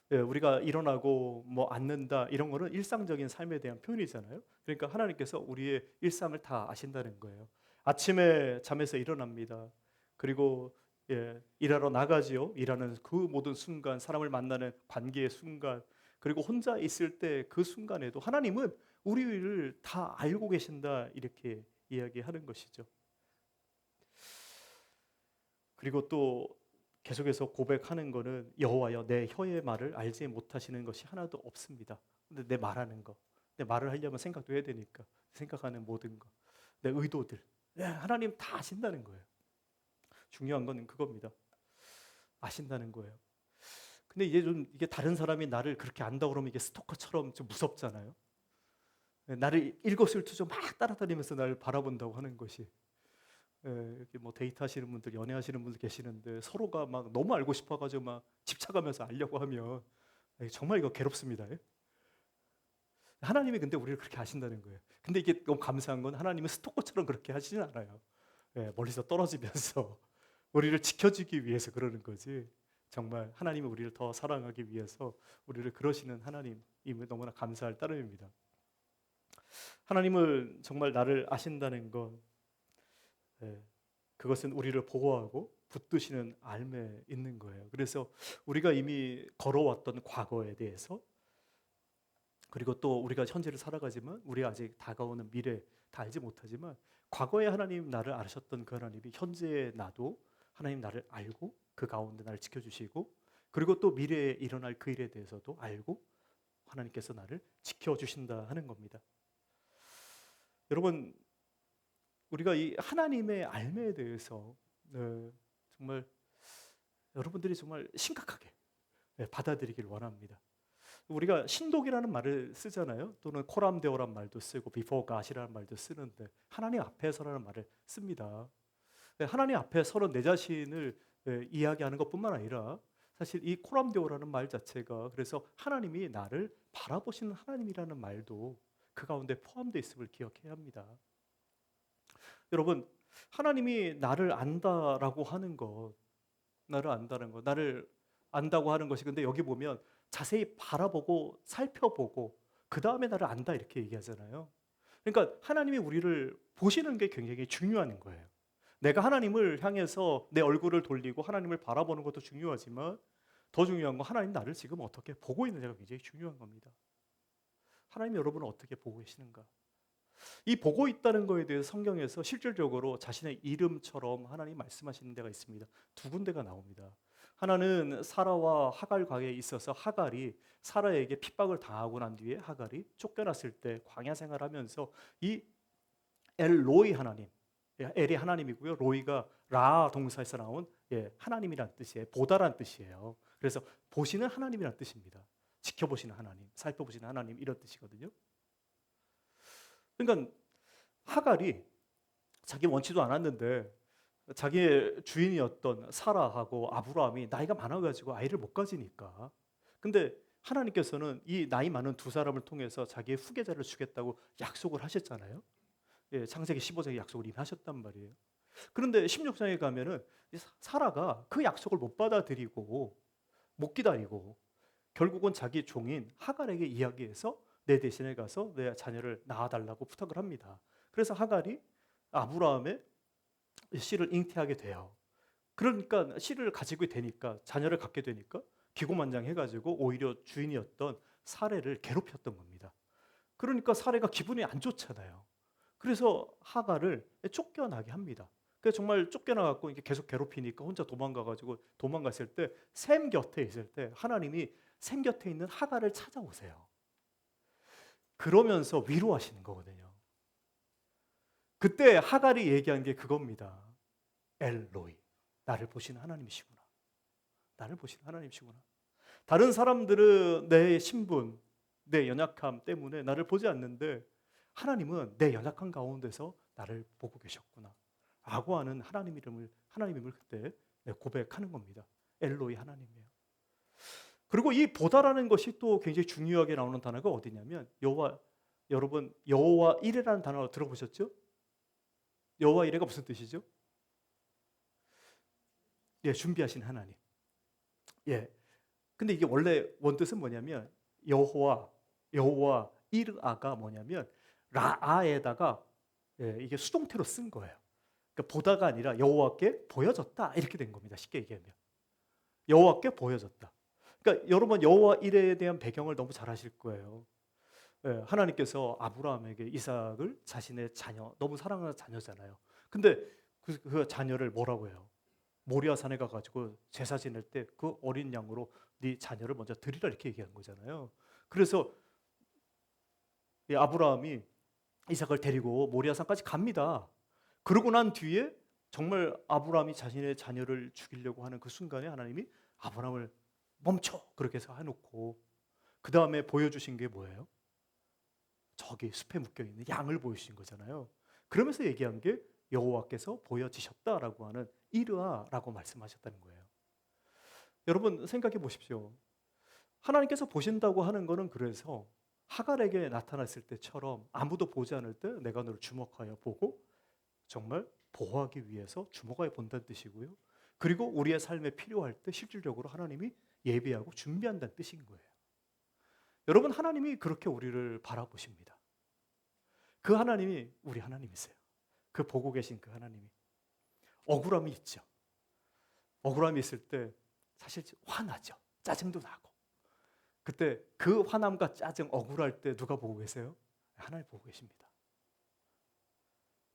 우리가 일어나고 뭐 앉는다 이런 거는 일상적인 삶에 대한 표현이잖아요. 그러니까 하나님께서 우리의 일상을 다 아신다는 거예요. 아침에 잠에서 일어납니다. 그리고 일하러 나가지요. 일하는 그 모든 순간, 사람을 만나는 관계의 순간, 그리고 혼자 있을 때 그 순간에도 하나님은 우리를 다 알고 계신다 이렇게 이야기하는 것이죠. 그리고 또 계속해서 고백하는 거는 여호와여 내 혀의 말을 알지 못하시는 것이 하나도 없습니다. 근데 내 말하는 거, 내 말을 하려면 생각도 해야 되니까 생각하는 모든 거, 내 의도들, 하나님 다 아신다는 거예요. 중요한 건 그겁니다. 아신다는 거예요. 근데 이게 다른 사람이 나를 그렇게 안다 그러면 이게 스토커처럼 좀 무섭잖아요. 나를 일거수일투족 막 따라다니면서 나를 바라본다고 하는 것이 이렇게 뭐 데이트하시는 분들, 연애하시는 분들 계시는데 서로가 막 너무 알고 싶어가지고 막 집착하면서 알려고 하면 정말 이거 괴롭습니다. 하나님이 근데 우리를 그렇게 아신다는 거예요. 근데 이게 너무 감사한 건 하나님은 스토커처럼 그렇게 하시진 않아요. 멀리서 떨어지면서 우리를 지켜주기 위해서 그러는 거지. 정말 하나님이 우리를 더 사랑하기 위해서 우리를 그러시는 하나님임을 너무나 감사할 따름입니다. 하나님을 정말 나를 아신다는 건 그것은 우리를 보호하고 붙드시는 알매 있는 거예요. 그래서 우리가 이미 걸어왔던 과거에 대해서 그리고 또 우리가 현재를 살아가지만 우리가 아직 다가오는 미래 다 알지 못하지만 과거에 하나님 나를 아셨던 그 하나님이 현재의 나도 하나님 나를 알고 그 가운데 나를 지켜주시고 그리고 또 미래에 일어날 그 일에 대해서도 알고 하나님께서 나를 지켜주신다 하는 겁니다. 여러분 우리가 이 하나님의 알매에 대해서 정말 여러분들이 정말 심각하게 받아들이길 원합니다. 우리가 신독이라는 말을 쓰잖아요. 또는 코람데오라는 말도 쓰고 before God이라는 말도 쓰는데 하나님 앞에서라는 말을 씁니다. 하나님 앞에 서로 내 자신을 이야기하는 것뿐만 아니라 사실 이 코람데오라는 말 자체가 그래서 하나님이 나를 바라보시는 하나님이라는 말도 그 가운데 포함되어 있음을 기억해야 합니다. 여러분 하나님이 나를 안다라고 하는 것, 나를 안다는 것, 나를 안다고 하는 것이 근데 여기 보면 자세히 바라보고 살펴보고 그 다음에 나를 안다 이렇게 얘기하잖아요. 그러니까 하나님이 우리를 보시는 게 굉장히 중요한 거예요. 내가 하나님을 향해서 내 얼굴을 돌리고 하나님을 바라보는 것도 중요하지만 더 중요한 건 하나님 나를 지금 어떻게 보고 있느냐가 굉장히 중요한 겁니다. 하나님 여러분을 어떻게 보고 계시는가? 이 보고 있다는 거에 대해서 성경에서 실질적으로 자신의 이름처럼 하나님 말씀하시는 데가 있습니다. 두 군데가 나옵니다. 하나는 사라와 하갈 관계에 있어서 하갈이 사라에게 핍박을 당하고 난 뒤에 하갈이 쫓겨났을 때 광야 생활하면서 이 엘로이 하나님, 엘이 하나님이고요. 로이가 라 동사에서 나온 하나님이란 뜻이에요. 보다란 뜻이에요. 그래서 보시는 하나님이란 뜻입니다. 지켜보시는 하나님, 살펴보시는 하나님 이런 뜻이거든요. 그러니까 하갈이 자기 원치도 않았는데 자기의 주인이었던 사라하고 아브라함이 나이가 많아가지고 아이를 못 가지니까 근데 하나님께서는 이 나이 많은 두 사람을 통해서 자기의 후계자를 주겠다고 약속을 하셨잖아요. 창세기 15장에 약속을 이미 하셨단 말이에요. 그런데 16장에 가면은 사라가 그 약속을 못 받아들이고 못 기다리고 결국은 자기 종인 하갈에게 이야기해서 내 대신에 가서 내 자녀를 낳아달라고 부탁을 합니다. 그래서 하갈이 아브라함의 씨를 잉태하게 돼요. 그러니까 씨를 가지고 되니까 자녀를 갖게 되니까 기고만장해가지고 오히려 주인이었던 사레를 괴롭혔던 겁니다. 그러니까 사레가 기분이 안 좋잖아요. 그래서 하갈을 쫓겨나게 합니다. 그래서 정말 쫓겨나갖고 이게 계속 괴롭히니까 혼자 도망가가지고 도망갔을 때 샘 곁에 있을 때 하나님이 샘 곁에 있는 하갈을 찾아오세요. 그러면서 위로하시는 거거든요. 그때 하갈이 얘기한 게 그겁니다. 엘로이, 나를 보시는 하나님이시구나. 나를 보시는 하나님이시구나. 다른 사람들은 내 신분, 내 연약함 때문에 나를 보지 않는데 하나님은 내 연약한 가운데서 나를 보고 계셨구나. 라고 하는 하나님임을 그때 고백하는 겁니다. 엘로이 하나님이에요. 그리고 이 보다라는 것이 또 굉장히 중요하게 나오는 단어가 어디냐면 여러분 여호와 이레라는 단어 들어보셨죠? 여호와 이레가 무슨 뜻이죠? 준비하신 하나님. 근데 이게 원래 원뜻은 뭐냐면 여호와 이르아가 뭐냐면 라아에다가 이게 수동태로 쓴 거예요. 그러니까 보다가 아니라 여호와께 보여졌다 이렇게 된 겁니다. 쉽게 얘기하면 여호와께 보여졌다. 그러니까 여러분 여호와 일에 대한 배경을 너무 잘 아실 거예요. 예, 하나님께서 아브라함에게 이삭을 자신의 자녀, 너무 사랑하는 자녀잖아요. 근데 그 자녀를 뭐라고 해요? 모리아 산에 가가지고 제사 지낼 때 그 어린 양으로 네 자녀를 먼저 드리라 이렇게 얘기한 거잖아요. 그래서 이 아브라함이 이삭을 데리고 모리아 산까지 갑니다. 그러고 난 뒤에 정말 아브라함이 자신의 자녀를 죽이려고 하는 그 순간에 하나님이 아브라함을 멈춰 그렇게 해서 해놓고 그 다음에 보여주신 게 뭐예요? 저기 숲에 묶여있는 양을 보여주신 거잖아요. 그러면서 얘기한 게 여호와께서 보여지셨다라고 하는 이르아라고 말씀하셨다는 거예요. 여러분 생각해 보십시오. 하나님께서 보신다고 하는 거는 그래서 하갈에게 나타났을 때처럼 아무도 보지 않을 때 내가 너를 주목하여 보고 정말 보호하기 위해서 주목하여 본다는 뜻이고요. 그리고 우리의 삶에 필요할 때 실질적으로 하나님이 예비하고 준비한다는 뜻인 거예요. 여러분 하나님이 그렇게 우리를 바라보십니다. 그 하나님이 우리 하나님이세요. 그 보고 계신 그 하나님이. 억울함이 있죠. 억울함이 있을 때 사실 화나죠. 짜증도 나고. 그때 그 화남과 짜증, 억울할 때 누가 보고 계세요? 하나님 보고 계십니다.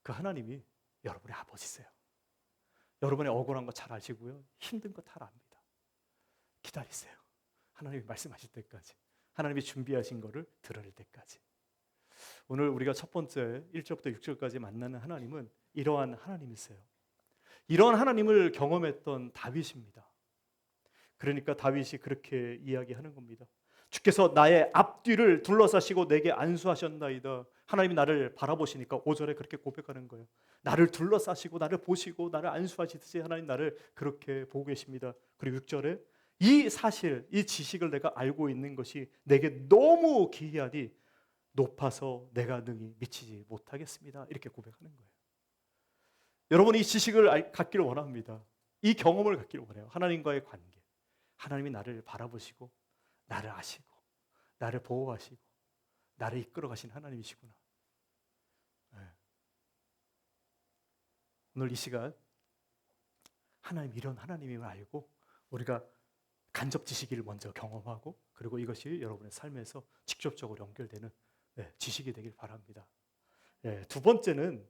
그 하나님이 여러분의 아버지세요. 여러분의 억울한 거 잘 아시고요. 힘든 거 잘 압니다. 기다리세요. 하나님이 말씀하실 때까지. 하나님이 준비하신 거를 들을 때까지. 오늘 우리가 첫 번째 1절부터 6절까지 만나는 하나님은 이러한 하나님이세요. 이러한 하나님을 경험했던 다윗입니다. 그러니까 다윗이 그렇게 이야기하는 겁니다. 주께서 나의 앞뒤를 둘러싸시고 내게 안수하셨나이다. 하나님이 나를 바라보시니까 5절에 그렇게 고백하는 거예요. 나를 둘러싸시고 나를 보시고 나를 안수하시듯이 하나님 나를 그렇게 보고 계십니다. 그리고 6절에 이 사실, 이 지식을 내가 알고 있는 것이 내게 너무 기이하니 높아서 내가 능히 미치지 못하겠습니다. 이렇게 고백하는 거예요. 여러분 이 지식을 갖기를 원합니다. 이 경험을 갖기를 원해요. 하나님과의 관계. 하나님이 나를 바라보시고 나를 아시고 나를 보호하시고 나를 이끌어 가신 하나님이시구나. 네. 오늘 이 시간 하나님 이런 하나님임을 알고 우리가 간접 지식을 먼저 경험하고 그리고 이것이 여러분의 삶에서 직접적으로 연결되는 지식이 되길 바랍니다. 두 번째는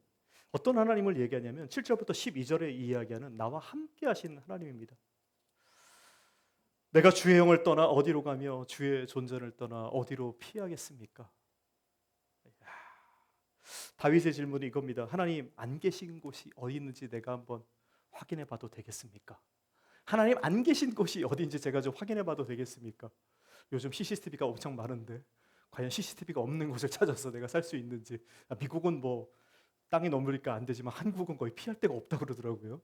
어떤 하나님을 얘기하냐면 7절부터 12절에 이야기하는 나와 함께 하신 하나님입니다. 내가 주의 영을 떠나 어디로 가며 주의 존전을 떠나 어디로 피하겠습니까? 다윗의 질문이 이겁니다. 하나님 안 계신 곳이 어디 있는지 내가 한번 확인해 봐도 되겠습니까? 하나님 안 계신 곳이 어디인지 제가 좀 확인해 봐도 되겠습니까? 요즘 CCTV가 엄청 많은데 과연 CCTV가 없는 곳을 찾아서 내가 살 수 있는지. 미국은 뭐 땅이 넘으니까 안 되지만 한국은 거의 피할 데가 없다고 그러더라고요.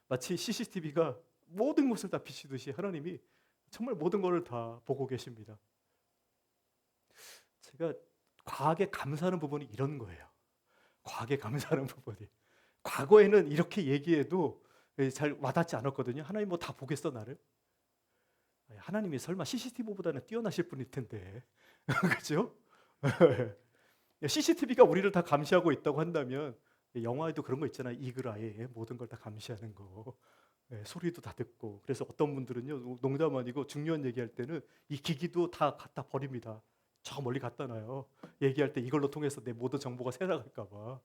마치 CCTV가 모든 것을 다 비추듯이 하나님이 정말 모든 것을 다 보고 계십니다. 제가 과하게 감사하는 부분이 이런 거예요. 과하게 감사하는 부분이. 과거에는 이렇게 얘기해도 잘 와닿지 않았거든요. 하나님 뭐 다 보겠어 나를? 하나님이 설마 CCTV보다는 뛰어나실 분일 텐데. 그렇죠? CCTV가 우리를 다 감시하고 있다고 한다면 영화에도 그런 거 있잖아요. 이글 아이에 모든 걸 다 감시하는 거. 소리도 다 듣고. 그래서 어떤 분들은요. 농담 아니고 중요한 얘기할 때는 이 기기도 다 갖다 버립니다. 저 멀리 갖다 놔요. 얘기할 때 이걸로 통해서 내 모든 정보가 새나갈까 봐.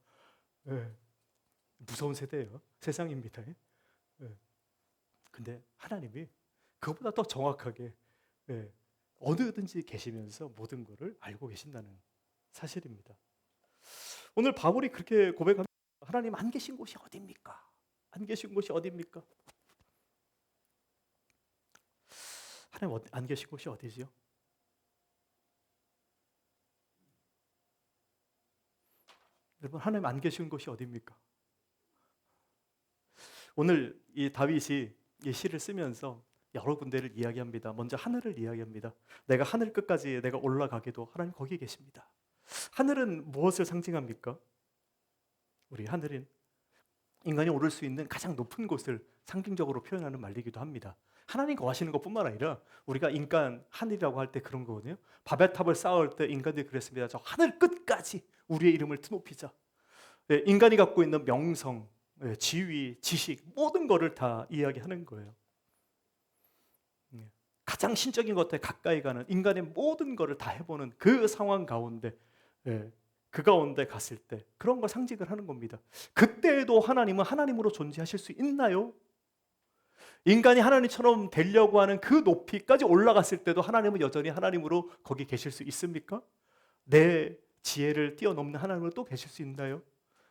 무서운 세대예요. 세상입니다. 근데 하나님이 그보다 더 정확하게 어디든지 계시면서 모든 것을 알고 계신다는 사실입니다. 오늘 바울이 그렇게 고백합니다. 하나님 안 계신 곳이 어디입니까? 안 계신 곳이 어디입니까? 하나님 안 계신 곳이 어디지요? 여러분 하나님 안 계신 곳이 어디입니까? 오늘 이 다윗이 이 시를 쓰면서 여러 군데를 이야기합니다. 먼저 하늘을 이야기합니다. 내가 하늘 끝까지 내가 올라가게도 하나님 거기 계십니다. 하늘은 무엇을 상징합니까? 우리 하늘은 인간이 오를 수 있는 가장 높은 곳을 상징적으로 표현하는 말이기도 합니다. 하나님 거하시는 것뿐만 아니라 우리가 인간 하늘이라고 할 때 그런 거거든요. 바벨탑을 쌓을 때 인간들이 그랬습니다. 저 하늘 끝까지 우리의 이름을 드높이자. 예, 인간이 갖고 있는 명성, 예, 지위, 지식 모든 거를 다 이야기하는 거예요. 예, 가장 신적인 것에 가까이 가는 인간의 모든 거를 다 해보는 그 상황 가운데, 예, 그 가운데 갔을 때 그런 걸 상징을 하는 겁니다. 그때에도 하나님은 하나님으로 존재하실 수 있나요? 인간이 하나님처럼 되려고 하는 그 높이까지 올라갔을 때도 하나님은 여전히 하나님으로 거기 계실 수 있습니까? 내 지혜를 뛰어넘는 하나님으로 또 계실 수 있나요?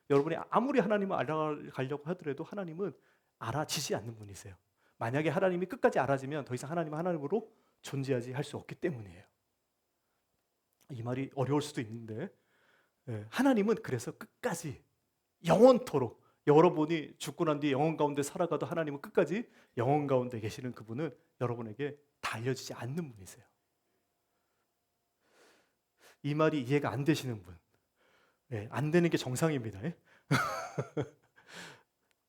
여러분이 아무리 하나님을 알아가려고 하더라도 하나님은 알아지지 않는 분이세요. 만약에 하나님이 끝까지 알아지면 더 이상 하나님은 하나님으로 존재하지 할 수 없기 때문이에요. 이 말이 어려울 수도 있는데, 예, 하나님은 그래서 끝까지 영원토록, 여러분이 죽고 난 뒤에 영원 가운데 살아가도 하나님은 끝까지 영원 가운데 계시는 그분은 여러분에게 다 알려지지 않는 분이세요. 이 말이 이해가 안 되시는 분, 예, 안 되는 게 정상입니다. 예?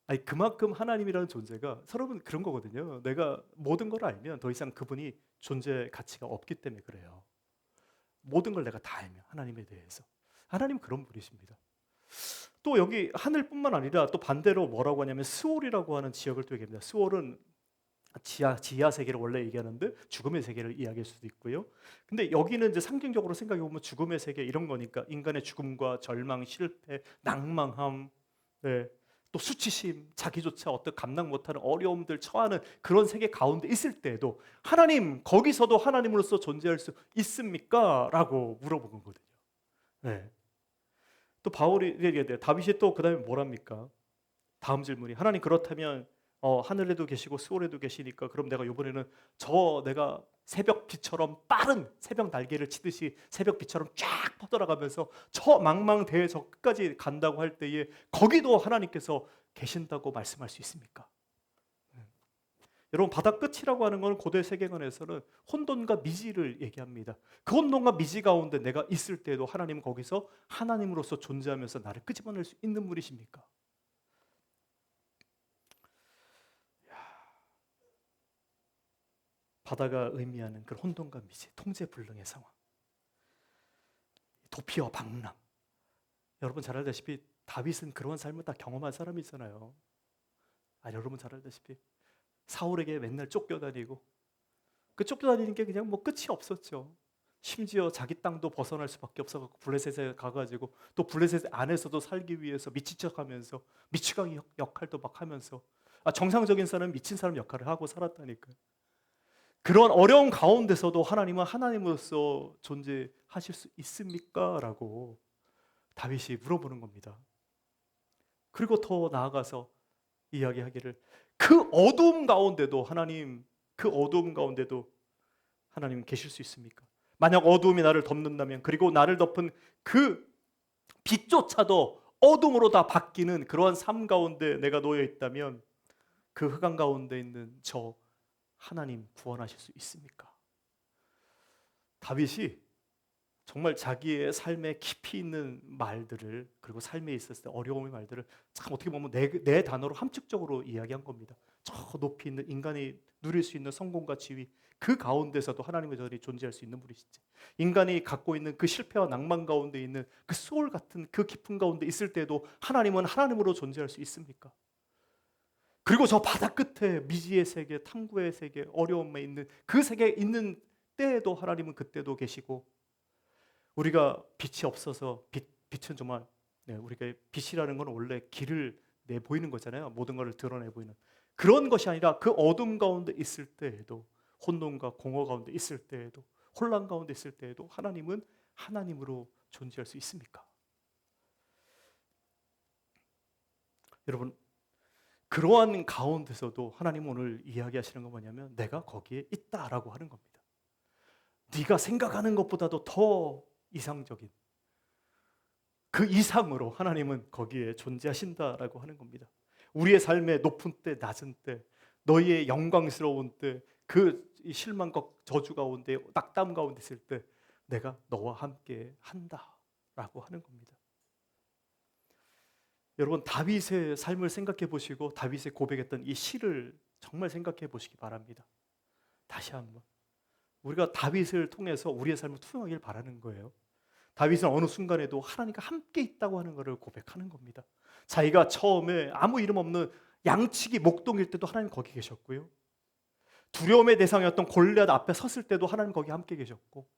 아니, 그만큼 하나님이라는 존재가 여러분 그런 거거든요. 내가 모든 걸 알면 더 이상 그분이 존재 가치가 없기 때문에 그래요. 모든 걸 내가 다 알면 하나님에 대해서. 하나님 그런 분이십니다. 또 여기 하늘뿐만 아니라 또 반대로 뭐라고 하냐면 스올이라고 하는 지역을 또 얘기합니다. 스올은 지하 세계를 원래 얘기하는데 죽음의 세계를 이야기할 수도 있고요. 근데 여기는 이제 상징적으로 생각해 보면 죽음의 세계 이런 거니까 인간의 죽음과 절망, 실패, 낭망함, 네, 또 수치심, 자기조차 어떤 감당 못하는 어려움들 처하는 그런 세계 가운데 있을 때에도 하나님 거기서도 하나님으로서 존재할 수 있습니까? 라고 물어보는 거거든요. 네. 또 바울이 얘기해야 돼요. 다윗이 또 그다음에 뭐랍니까? 다음 질문이 하나님 그렇다면 하늘에도 계시고 스올에도 계시니까 그럼 내가 이번에는 내가 새벽 빛처럼 빠른 새벽 날개를 치듯이 새벽 빛처럼 쫙 뻗어나가면서 저 망망대해 저 끝까지 간다고 할 때에 거기도 하나님께서 계신다고 말씀할 수 있습니까? 여러분 바다 끝이라고 하는 것은 고대 세계관에서는 혼돈과 미지를 얘기합니다. 그 혼돈과 미지 가운데 내가 있을 때에도 하나님은 거기서 하나님으로서 존재하면서 나를 끄집어낼 수 있는 분이십니까? 바다가 의미하는 그 혼돈과 미지, 통제불능의 상황, 도피와 방람. 여러분 잘 알다시피 다윗은 그런 삶을 다 경험한 사람이잖아요. 여러분 잘 알다시피 사울에게 맨날 쫓겨다니고 그 쫓겨다니는 게 그냥 뭐 끝이 없었죠. 심지어 자기 땅도 벗어날 수밖에 없어서 블레셋에 가가지고 또 블레셋 안에서도 살기 위해서 미친 척하면서 미치광이 역할도 막 하면서 정상적인 사람 미친 사람 역할을 하고 살았다니까요. 그런 어려운 가운데서도 하나님은 하나님으로서 존재하실 수 있습니까? 라고 다윗이 물어보는 겁니다. 그리고 더 나아가서 이야기하기를 그 어두움 가운데도 그 어두움 가운데도 하나님 계실 수 있습니까? 만약 어두움이 나를 덮는다면 그리고 나를 덮은 그 빛조차도 어둠으로 다 바뀌는 그러한 삶 가운데 내가 놓여 있다면 그 흑암 가운데 있는 저 하나님 구원하실 수 있습니까? 다윗이 정말 자기의 삶에 깊이 있는 말들을 그리고 삶에 있었을 때 어려움의 말들을 참 어떻게 보면 내 단어로 함축적으로 이야기한 겁니다. 저 높이 있는 인간이 누릴 수 있는 성공과 지위 그 가운데서도 하나님의 전이 존재할 수 있는 분이시지. 인간이 갖고 있는 그 실패와 낭만 가운데 있는 그 소울 같은 그 깊은 가운데 있을 때도 하나님은 하나님으로 존재할 수 있습니까? 그리고 저 바다 끝에 미지의 세계, 탐구의 세계, 어려움에 있는 그 세계에 있는 때에도 하나님은 그때도 계시고 우리가 빛이 없어서 빛은 정말 우리가 빛이라는 건 원래 길을 내 보이는 거잖아요. 모든 것을 드러내 보이는 그런 것이 아니라 그 어둠 가운데 있을 때에도 혼돈과 공허 가운데 있을 때에도 혼란 가운데 있을 때에도 하나님은 하나님으로 존재할 수 있습니까? 여러분 그러한 가운데서도 하나님 오늘 이야기하시는 건 뭐냐면 내가 거기에 있다라고 하는 겁니다. 네가 생각하는 것보다도 더 이상적인 그 이상으로 하나님은 거기에 존재하신다라고 하는 겁니다. 우리의 삶의 높은 때 낮은 때 너희의 영광스러운 때 그 실망과 저주 가운데 낙담 가운데 있을 때 내가 너와 함께 한다라고 하는 겁니다. 여러분 다윗의 삶을 생각해 보시고 다윗의 고백했던 이 시를 정말 생각해 보시기 바랍니다. 다시 한번 우리가 다윗을 통해서 우리의 삶을 투영하길 바라는 거예요. 다윗은 어느 순간에도 하나님과 함께 있다고 하는 것을 고백하는 겁니다. 자기가 처음에 아무 이름 없는 양치기 목동일 때도 하나님 거기 계셨고요. 두려움의 대상이었던 골리앗 앞에 섰을 때도 하나님 거기 함께 계셨고,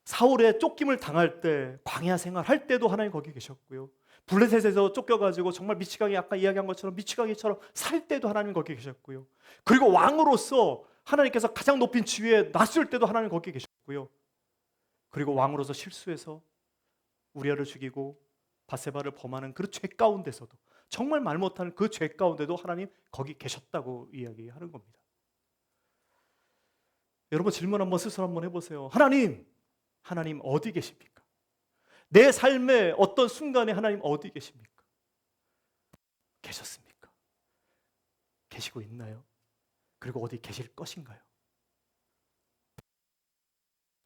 사울의 쫓김을 당할 때 광야 생활할 때도 하나님 거기 계셨고요. 블레셋에서 쫓겨가지고 정말 미치광이 아까 이야기한 것처럼 미치광이처럼 살 때도 하나님 거기 계셨고요. 그리고 왕으로서 하나님께서 가장 높인 지위에 놨을 때도 하나님 거기 계셨고요. 그리고 왕으로서 실수해서 우리아를 죽이고 바세바를 범하는 그 죄 가운데서도, 정말 말 못하는 그 죄 가운데도 하나님 거기 계셨다고 이야기하는 겁니다. 여러분 질문 한번 스스로 한번 해보세요. 하나님 어디 계십니까? 내 삶의 어떤 순간에 하나님 어디 계십니까? 계셨습니까? 계시고 있나요? 그리고 어디 계실 것인가요?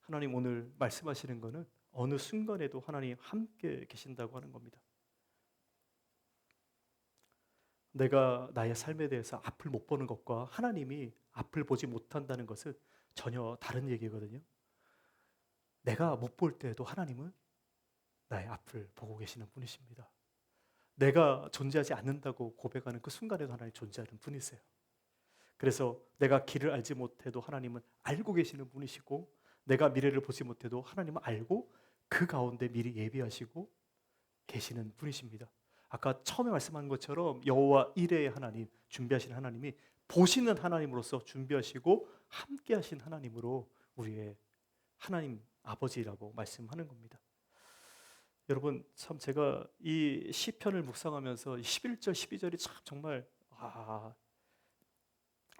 하나님 오늘 말씀하시는 것은 어느 순간에도 하나님 함께 계신다고 하는 겁니다. 내가 나의 삶에 대해서 앞을 못 보는 것과 하나님이 앞을 보지 못한다는 것은 전혀 다른 얘기거든요. 내가 못 볼 때에도 하나님은 나의 앞을 보고 계시는 분이십니다. 내가 존재하지 않는다고 고백하는 그 순간에도 하나님 존재하는 분이세요. 그래서 내가 길을 알지 못해도 하나님은 알고 계시는 분이시고, 내가 미래를 보지 못해도 하나님은 알고 그 가운데 미리 예비하시고 계시는 분이십니다. 아까 처음에 말씀한 것처럼 여호와 이레의 하나님, 준비하신 하나님이 보시는 하나님으로서 준비하시고 함께 하신 하나님으로 우리의 하나님 아버지라고 말씀하는 겁니다. 여러분 참 제가 이 시편을 묵상하면서 11절 12절이 참 정말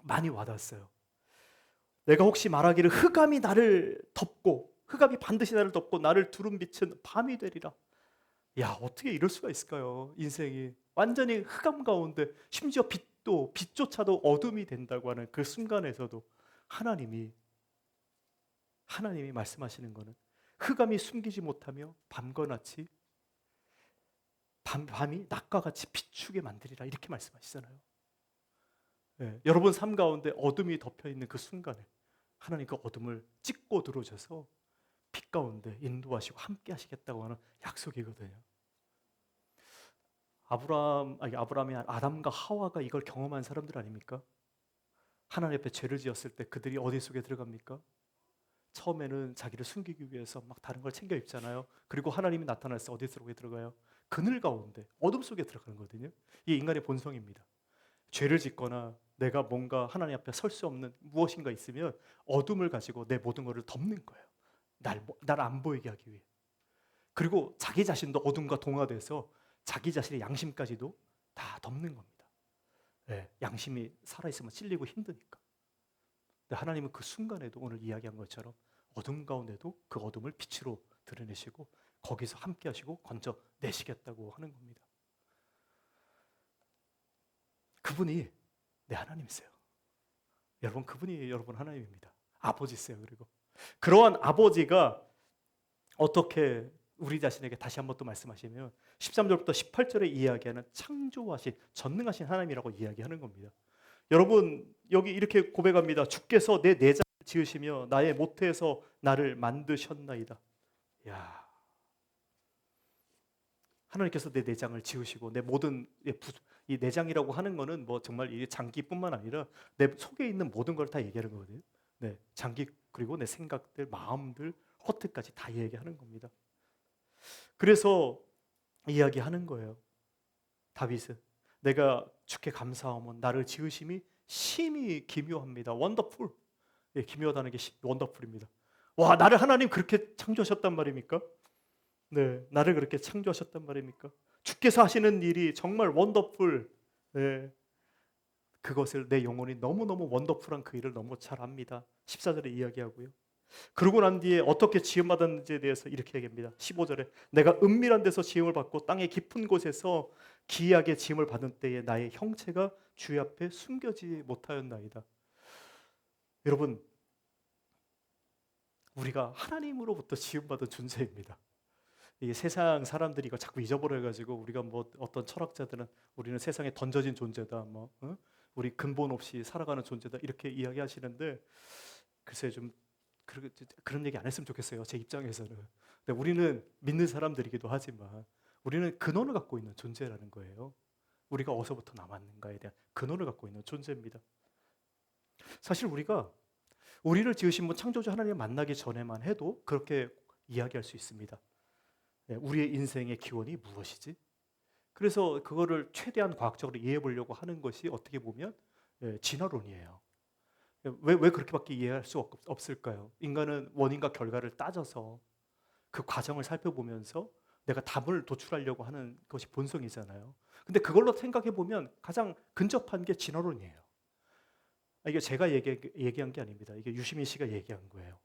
많이 와닿았어요. 내가 혹시 말하기를 흑암이 나를 덮고, 흑암이 반드시 나를 덮고 나를 두른 빛은 밤이 되리라. 야, 어떻게 이럴 수가 있을까요? 인생이 완전히 흑암 가운데, 심지어 빛조차도 어둠이 된다고 하는 그 순간에서도 하나님이 말씀하시는 것은 흑암이 숨기지 못하며 밤과 같이 밤이 낮과 같이 비추게 만들리라, 이렇게 말씀하시잖아요. 네, 여러분 삶 가운데 어둠이 덮여 있는 그 순간에 하나님 그 어둠을 찍고 들어오셔서 빛 가운데 인도하시고 함께 하시겠다고 하는 약속이거든요. 아브라함이 아담과 하와가 이걸 경험한 사람들 아닙니까? 하나님 앞에 죄를 지었을 때 그들이 어디 속에 들어갑니까? 처음에는 자기를 숨기기 위해서 막 다른 걸 챙겨 입잖아요. 그리고 하나님이 나타났을 때 어디 속에 들어가요? 그늘 가운데, 어둠 속에 들어가는 거거든요. 이게 인간의 본성입니다. 죄를 짓거나 내가 뭔가 하나님 앞에 설 수 없는 무엇인가 있으면 어둠을 가지고 내 모든 것을 덮는 거예요. 날 안 보이게 하기 위해. 그리고 자기 자신도 어둠과 동화돼서 자기 자신의 양심까지도 다 덮는 겁니다. 네, 양심이 살아있으면 찔리고 힘드니까. 근데 하나님은 그 순간에도 오늘 이야기한 것처럼 어둠 가운데도 그 어둠을 빛으로 드러내시고 거기서 함께 하시고 건져내시겠다고 하는 겁니다. 그분이 내 하나님이세요. 여러분 그분이 여러분 하나님입니다. 아버지세요. 그리고 그러한 아버지가 어떻게 우리 자신에게 다시 한번 또 말씀하시면 13절부터 18절에 이야기하는 창조하신 전능하신 하나님이라고 이야기하는 겁니다. 여러분 여기 이렇게 고백합니다. 주께서 내 내장을 지으시며 나의 모태에서 나를 만드셨나이다. 야, 하나님께서 내 내장을 지으시고 내 모든 이 내장이라고 하는 거는 뭐 정말 이 장기뿐만 아니라 내 속에 있는 모든 걸 다 얘기하는 거거든요. 네, 장기 그리고 내 생각들, 마음들, 허트까지 다 얘기하는 겁니다. 그래서 이야기하는 거예요. 다윗은 내가 주께 감사하면 나를 지으심이 심히 기묘합니다. 원더풀. 예, 기묘하다는 게 원더풀입니다. 와, 나를 하나님 그렇게 창조하셨단 말입니까? 네, 나를 그렇게 창조하셨단 말입니까? 주께서 하시는 일이 정말 원더풀. 네, 그것을 내 영혼이 너무너무 원더풀한 그 일을 너무 잘 압니다. 14절에 이야기하고요. 그러고 난 뒤에 어떻게 지음받았는지에 대해서 이렇게 얘기합니다. 15절에 내가 은밀한 데서 지음을 받고 땅의 깊은 곳에서 기이하게 지음을 받은 때에 나의 형체가 주의 앞에 숨겨지지 못하였나이다. 여러분, 우리가 하나님으로부터 지음받은 존재입니다. 이 세상 사람들이 이거 자꾸 잊어버려가지고 우리가 뭐 어떤 철학자들은 우리는 세상에 던져진 존재다, 우리 근본 없이 살아가는 존재다 이렇게 이야기하시는데 글쎄 좀 그런 얘기 안 했으면 좋겠어요. 제 입장에서는. 근데 우리는 믿는 사람들이기도 하지만 우리는 근원을 갖고 있는 존재라는 거예요. 우리가 어디서부터 남았는가에 대한 근원을 갖고 있는 존재입니다. 사실 우리를 지으신 분 창조주 하나님을 만나기 전에만 해도 그렇게 이야기할 수 있습니다. 우리의 인생의 기원이 무엇이지? 그래서 그거를 최대한 과학적으로 이해해 보려고 하는 것이 어떻게 보면 진화론이에요. 왜 그렇게밖에 이해할 수 없을까요? 인간은 원인과 결과를 따져서 그 과정을 살펴보면서 내가 답을 도출하려고 하는 것이 본성이잖아요. 근데 그걸로 생각해 보면 가장 근접한 게 진화론이에요. 이게 제가 얘기한 게 아닙니다. 이게 유시민 씨가 얘기한 거예요.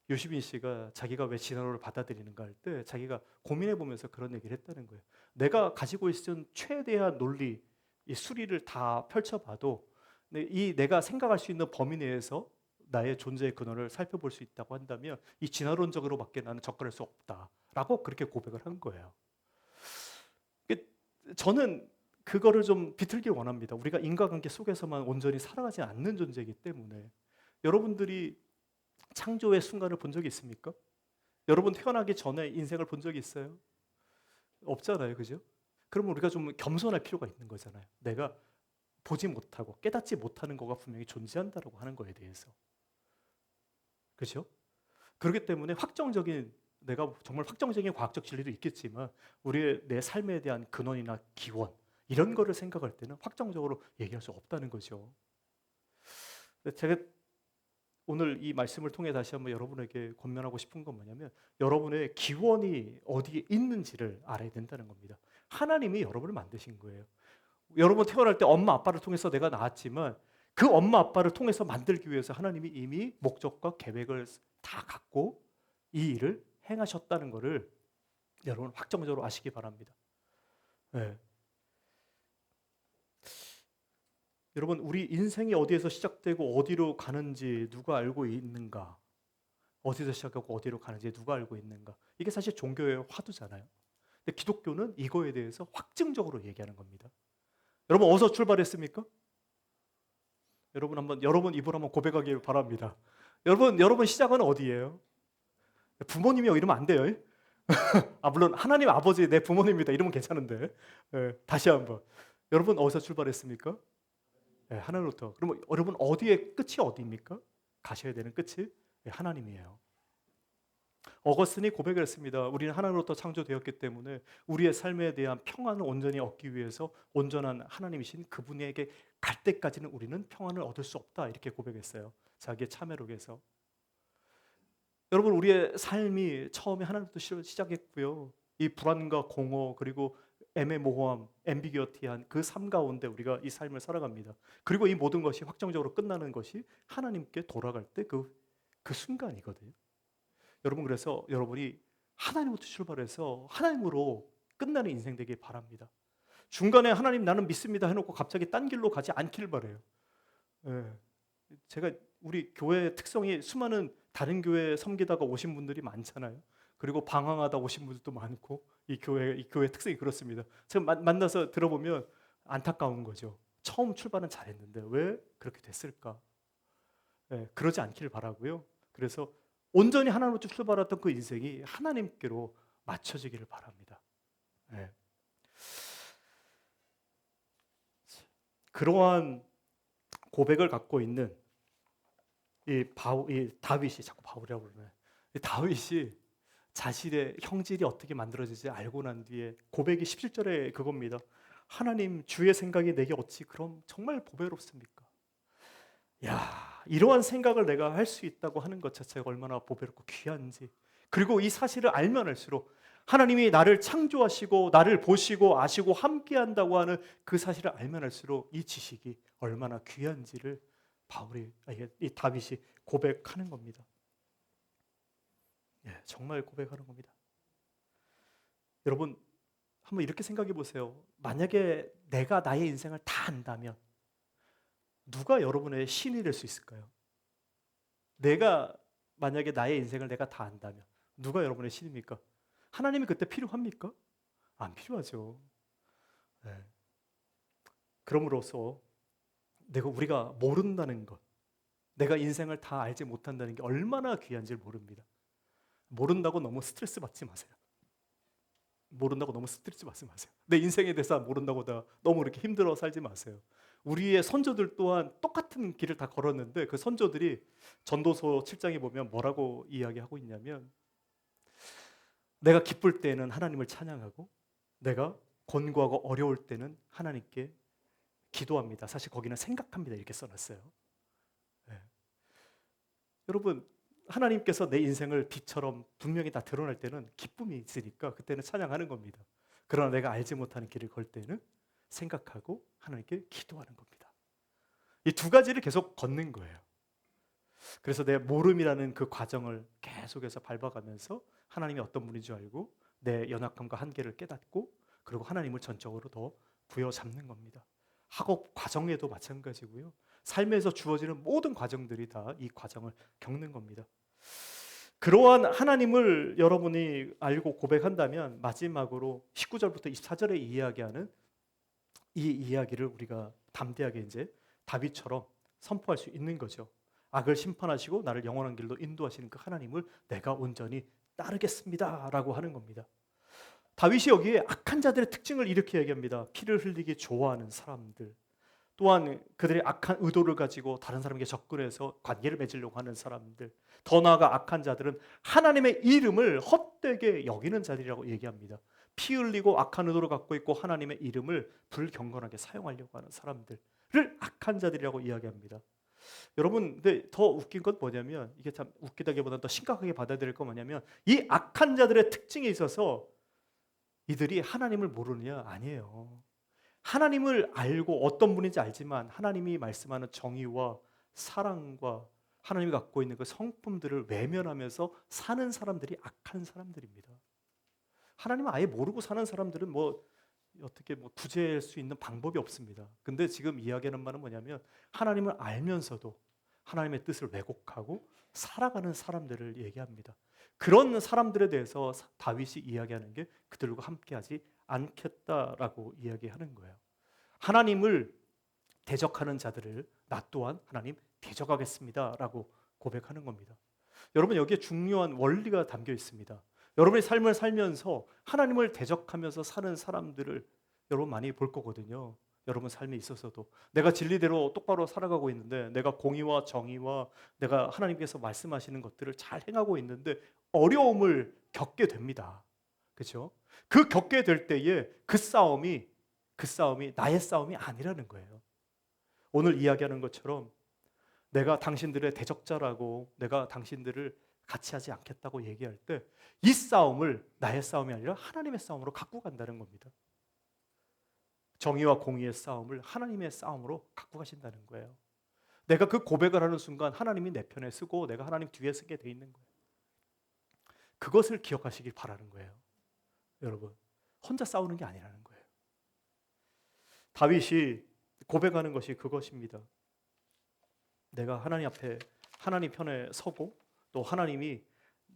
유시민 씨가 자기가 왜 진화론을 받아들이는가 할 때 자기가 고민해 보면서 그런 얘기를 했다는 거예요. 내가 가지고 있던 최대한 논리, 이 수리를 다 펼쳐봐도 내가 생각할 수 있는 범위 내에서 나의 존재의 근원을 살펴볼 수 있다고 한다면 이 진화론적으로밖에 나는 접근할 수 없다라고 그렇게 고백을 한 거예요. 저는 그거를 좀 비틀길 원합니다. 우리가 인과관계 속에서만 온전히 살아가지 않는 존재이기 때문에 여러분들이 창조의 순간을 본 적이 있습니까? 여러분 태어나기 전에 인생을 본 적이 있어요? 없잖아요, 그죠? 그러면 우리가 좀 겸손할 필요가 있는 거잖아요. 내가 보지 못하고 깨닫지 못하는 거가 분명히 존재한다라고 하는 거에 대해서. 그렇죠? 그렇기 때문에 내가 정말 확정적인 과학적 진리도 있겠지만 내 삶에 대한 근원이나 기원 이런 거를 생각할 때는 확정적으로 얘기할 수 없다는 거죠. 제가 오늘 이 말씀을 통해 다시 한번 여러분에게 권면하고 싶은 건 뭐냐면 여러분의 기원이 어디에 있는지를 알아야 된다는 겁니다. 하나님이 여러분을 만드신 거예요. 여러분 태어날 때 엄마 아빠를 통해서 내가 나왔지만 그 엄마 아빠를 통해서 만들기 위해서 하나님이 이미 목적과 계획을 다 갖고 이 일을 행하셨다는 것을 여러분 확정적으로 아시기 바랍니다. 네. 여러분 우리 인생이 어디에서 시작되고 어디로 가는지 누가 알고 있는가? 어디서 시작하고 어디로 가는지 누가 알고 있는가? 이게 사실 종교의 화두잖아요. 근데 기독교는 이거에 대해서 확증적으로 얘기하는 겁니다. 여러분 어디서 출발했습니까? 여러분 입으로 한번 고백하길 바랍니다. 여러분 시작은 어디예요? 부모님이요 이러면 안 돼요. 물론 하나님 아버지 내 부모님입니다 이러면 괜찮은데 다시 한번 여러분 어디서 출발했습니까? 하나님부터. 그러면 여러분 끝이 어디입니까? 가셔야 되는 끝이 하나님이에요. 어거스틴이 고백을 했습니다. 우리는 하나님으로부터 창조되었기 때문에 우리의 삶에 대한 평안을 온전히 얻기 위해서 온전한 하나님이신 그분에게 갈 때까지는 우리는 평안을 얻을 수 없다 이렇게 고백했어요. 자기의 참회록에서. 여러분 우리의 삶이 처음에 하나님부터 시작했고요. 이 불안과 공허 그리고 애매모호함, 앰비규어티한 그 삶 가운데 우리가 이 삶을 살아갑니다. 그리고 이 모든 것이 확정적으로 끝나는 것이 하나님께 돌아갈 때 그 순간이거든요. 여러분 그래서 여러분이 하나님부터 출발해서 하나님으로 끝나는 인생 되길 바랍니다. 중간에 하나님 나는 믿습니다 해놓고 갑자기 딴 길로 가지 않길 바라요. 제가 우리 교회의 특성이 수많은 다른 교회 섬기다가 오신 분들이 많잖아요. 그리고 방황하다 오신 분들도 많고 이 교회 특성이 그렇습니다. 제가 만나서 들어보면 안타까운 거죠. 처음 출발은 잘했는데 왜 그렇게 됐을까? 그러지 않길 바라고요. 그래서 온전히 하나님으로부터 출발했던 그 인생이 하나님께로 맞춰지기를 바랍니다. 그러한 고백을 갖고 있는 이 다윗이 자꾸 바울이라고 그러네. 이 다윗이 자신의 형질이 어떻게 만들어지지 알고 난 뒤에 고백이 17절에 그겁니다. 하나님 주의 생각이 내게 어찌 그럼 정말 보배롭습니까? 이러한 생각을 내가 할 수 있다고 하는 것 자체가 얼마나 보배롭고 귀한지. 그리고 이 사실을 알면 알수록 하나님이 나를 창조하시고 나를 보시고 아시고 함께한다고 하는 그 사실을 알면 알수록 이 지식이 얼마나 귀한지를 이 다윗이 고백하는 겁니다. 정말 고백하는 겁니다. 여러분 한번 이렇게 생각해 보세요. 만약에 내가 나의 인생을 다 안다면 누가 여러분의 신이 될 수 있을까요? 만약에 나의 인생을 내가 다 안다면 누가 여러분의 신입니까? 하나님이 그때 필요합니까? 안 필요하죠. 그럼으로써 우리가 모른다는 것, 내가 인생을 다 알지 못한다는 게 얼마나 귀한지 모릅니다. 모른다고 너무 스트레스 받지 마세요. 모른다고 너무 스트레스 받지 마세요. 내 인생에 대해서 모른다고 다 너무 이렇게 힘들어 살지 마세요. 우리의 선조들 또한 똑같은 길을 다 걸었는데 그 선조들이 전도서 7장에 보면 뭐라고 이야기하고 있냐면 내가 기쁠 때는 하나님을 찬양하고 내가 곤고하고 어려울 때는 하나님께 기도합니다. 사실 거기는 생각합니다. 이렇게 써놨어요. 네. 여러분 하나님께서 내 인생을 빛처럼 분명히 다 드러날 때는 기쁨이 있으니까 그때는 찬양하는 겁니다. 그러나 내가 알지 못하는 길을 걸 때는 생각하고 하나님께 기도하는 겁니다. 이 두 가지를 계속 걷는 거예요. 그래서 내 모름이라는 그 과정을 계속해서 밟아가면서 하나님이 어떤 분인 줄 알고 내 연약함과 한계를 깨닫고 그리고 하나님을 전적으로 더 부여잡는 겁니다. 학업 과정에도 마찬가지고요. 삶에서 주어지는 모든 과정들이 다 이 과정을 겪는 겁니다. 그러한 하나님을 여러분이 알고 고백한다면 마지막으로 19절부터 24절에 이야기하는 이 이야기를 우리가 담대하게 이제 다윗처럼 선포할 수 있는 거죠. 악을 심판하시고 나를 영원한 길로 인도하시는 그 하나님을 내가 온전히 따르겠습니다라고 하는 겁니다. 다윗이 여기에 악한 자들의 특징을 이렇게 얘기합니다. 피를 흘리기 좋아하는 사람들, 또한 그들의 악한 의도를 가지고 다른 사람에게 접근해서 관계를 맺으려고 하는 사람들, 더 나아가 악한 자들은 하나님의 이름을 헛되게 여기는 자들이라고 얘기합니다. 피 흘리고 악한 의도를 갖고 있고 하나님의 이름을 불경건하게 사용하려고 하는 사람들을 악한 자들이라고 이야기합니다. 여러분, 근데 더 웃긴 건 뭐냐면 이게 참 웃기다기보다는 더 심각하게 받아들일 건 뭐냐면 이 악한 자들의 특징에 있어서 이들이 하나님을 모르느냐? 아니에요. 하나님을 알고 어떤 분인지 알지만 하나님이 말씀하는 정의와 사랑과 하나님이 갖고 있는 그 성품들을 외면하면서 사는 사람들이 악한 사람들입니다. 하나님을 아예 모르고 사는 사람들은 어떻게 구제할 수 있는 방법이 없습니다. 근데 지금 이야기하는 말은 뭐냐면 하나님을 알면서도 하나님의 뜻을 왜곡하고 살아가는 사람들을 얘기합니다. 그런 사람들에 대해서 다윗이 이야기하는 게 그들과 함께하지 않겠다라고 이야기하는 거예요. 하나님을 대적하는 자들을 나 또한 하나님 대적하겠습니다라고 고백하는 겁니다. 여러분 여기에 중요한 원리가 담겨 있습니다. 여러분의 삶을 살면서 하나님을 대적하면서 사는 사람들을 여러분 많이 볼 거거든요. 여러분 삶에 있어서도 내가 진리대로 똑바로 살아가고 있는데 내가 공의와 정의와 내가 하나님께서 말씀하시는 것들을 잘 행하고 있는데 어려움을 겪게 됩니다. 그렇죠? 그 겪게 될 때에 그 싸움이 나의 싸움이 아니라는 거예요. 오늘 이야기하는 것처럼 내가 당신들의 대적자라고 내가 당신들을 같이 하지 않겠다고 얘기할 때 이 싸움을 나의 싸움이 아니라 하나님의 싸움으로 갖고 간다는 겁니다. 정의와 공의의 싸움을 하나님의 싸움으로 갖고 가신다는 거예요. 내가 그 고백을 하는 순간 하나님이 내 편에 쓰고 내가 하나님 뒤에 서게 돼 있는 거예요. 그것을 기억하시길 바라는 거예요. 여러분, 혼자 싸우는 게 아니라는 거예요. 다윗이 고백하는 것이 그것입니다. 내가 하나님 앞에 하나님 편에 서고 또 하나님이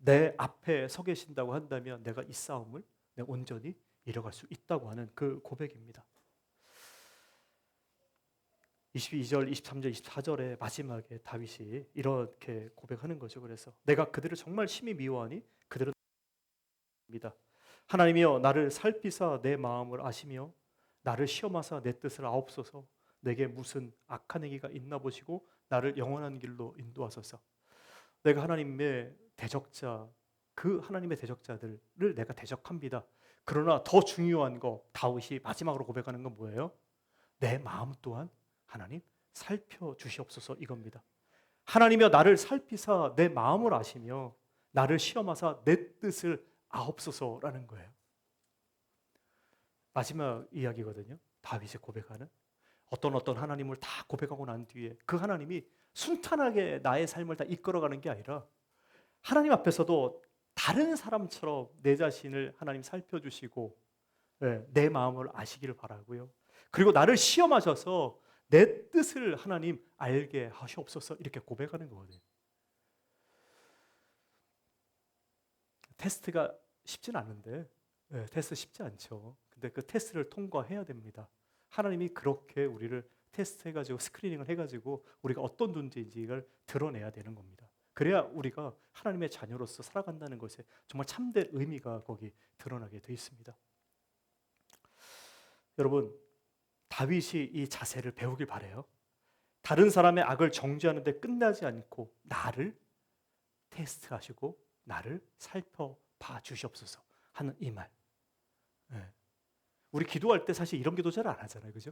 내 앞에 서 계신다고 한다면 내가 이 싸움을 내가 온전히 이뤄갈 수 있다고 하는 그 고백입니다. 22절, 23절, 24절의 마지막에 다윗이 이렇게 고백하는 거죠. 그래서 내가 그들을 정말 심히 미워하니 그들은 입니다. 하나님이여 나를 살피사 내 마음을 아시며 나를 시험하사 내 뜻을 아옵소서. 내게 무슨 악한 행위가 있나 보시고 나를 영원한 길로 인도하소서. 내가 하나님의 대적자, 그 하나님의 대적자들을 내가 대적합니다. 그러나 더 중요한 거 다윗이 마지막으로 고백하는 건 뭐예요? 내 마음 또한 하나님 살펴주시옵소서 이겁니다. 하나님이여 나를 살피사 내 마음을 아시며 나를 시험하사 내 뜻을 아옵소서라는 거예요. 마지막 이야기거든요. 다윗이 고백하는 어떤 하나님을 다 고백하고 난 뒤에 그 하나님이 순탄하게 나의 삶을 다 이끌어가는 게 아니라 하나님 앞에서도 다른 사람처럼 내 자신을 하나님 살펴주시고 내 마음을 아시기를 바라고요. 그리고 나를 시험하셔서 내 뜻을 하나님 알게 하시옵소서 이렇게 고백하는 거거든요. 테스트가 쉽진 않은데 테스트 쉽지 않죠. 근데 그 테스트를 통과해야 됩니다. 하나님이 그렇게 우리를 테스트해가지고 스크리닝을 해가지고 우리가 어떤 존재인지를 드러내야 되는 겁니다. 그래야 우리가 하나님의 자녀로서 살아간다는 것에 정말 참된 의미가 거기 드러나게 돼 있습니다. 여러분, 다윗이 이 자세를 배우길 바래요. 다른 사람의 악을 정죄하는 데 끝나지 않고 나를 테스트하시고 나를 살펴봐 주시옵소서 하는 이 말. 네. 우리 기도할 때 사실 이런 기도 잘 안 하잖아요, 그죠?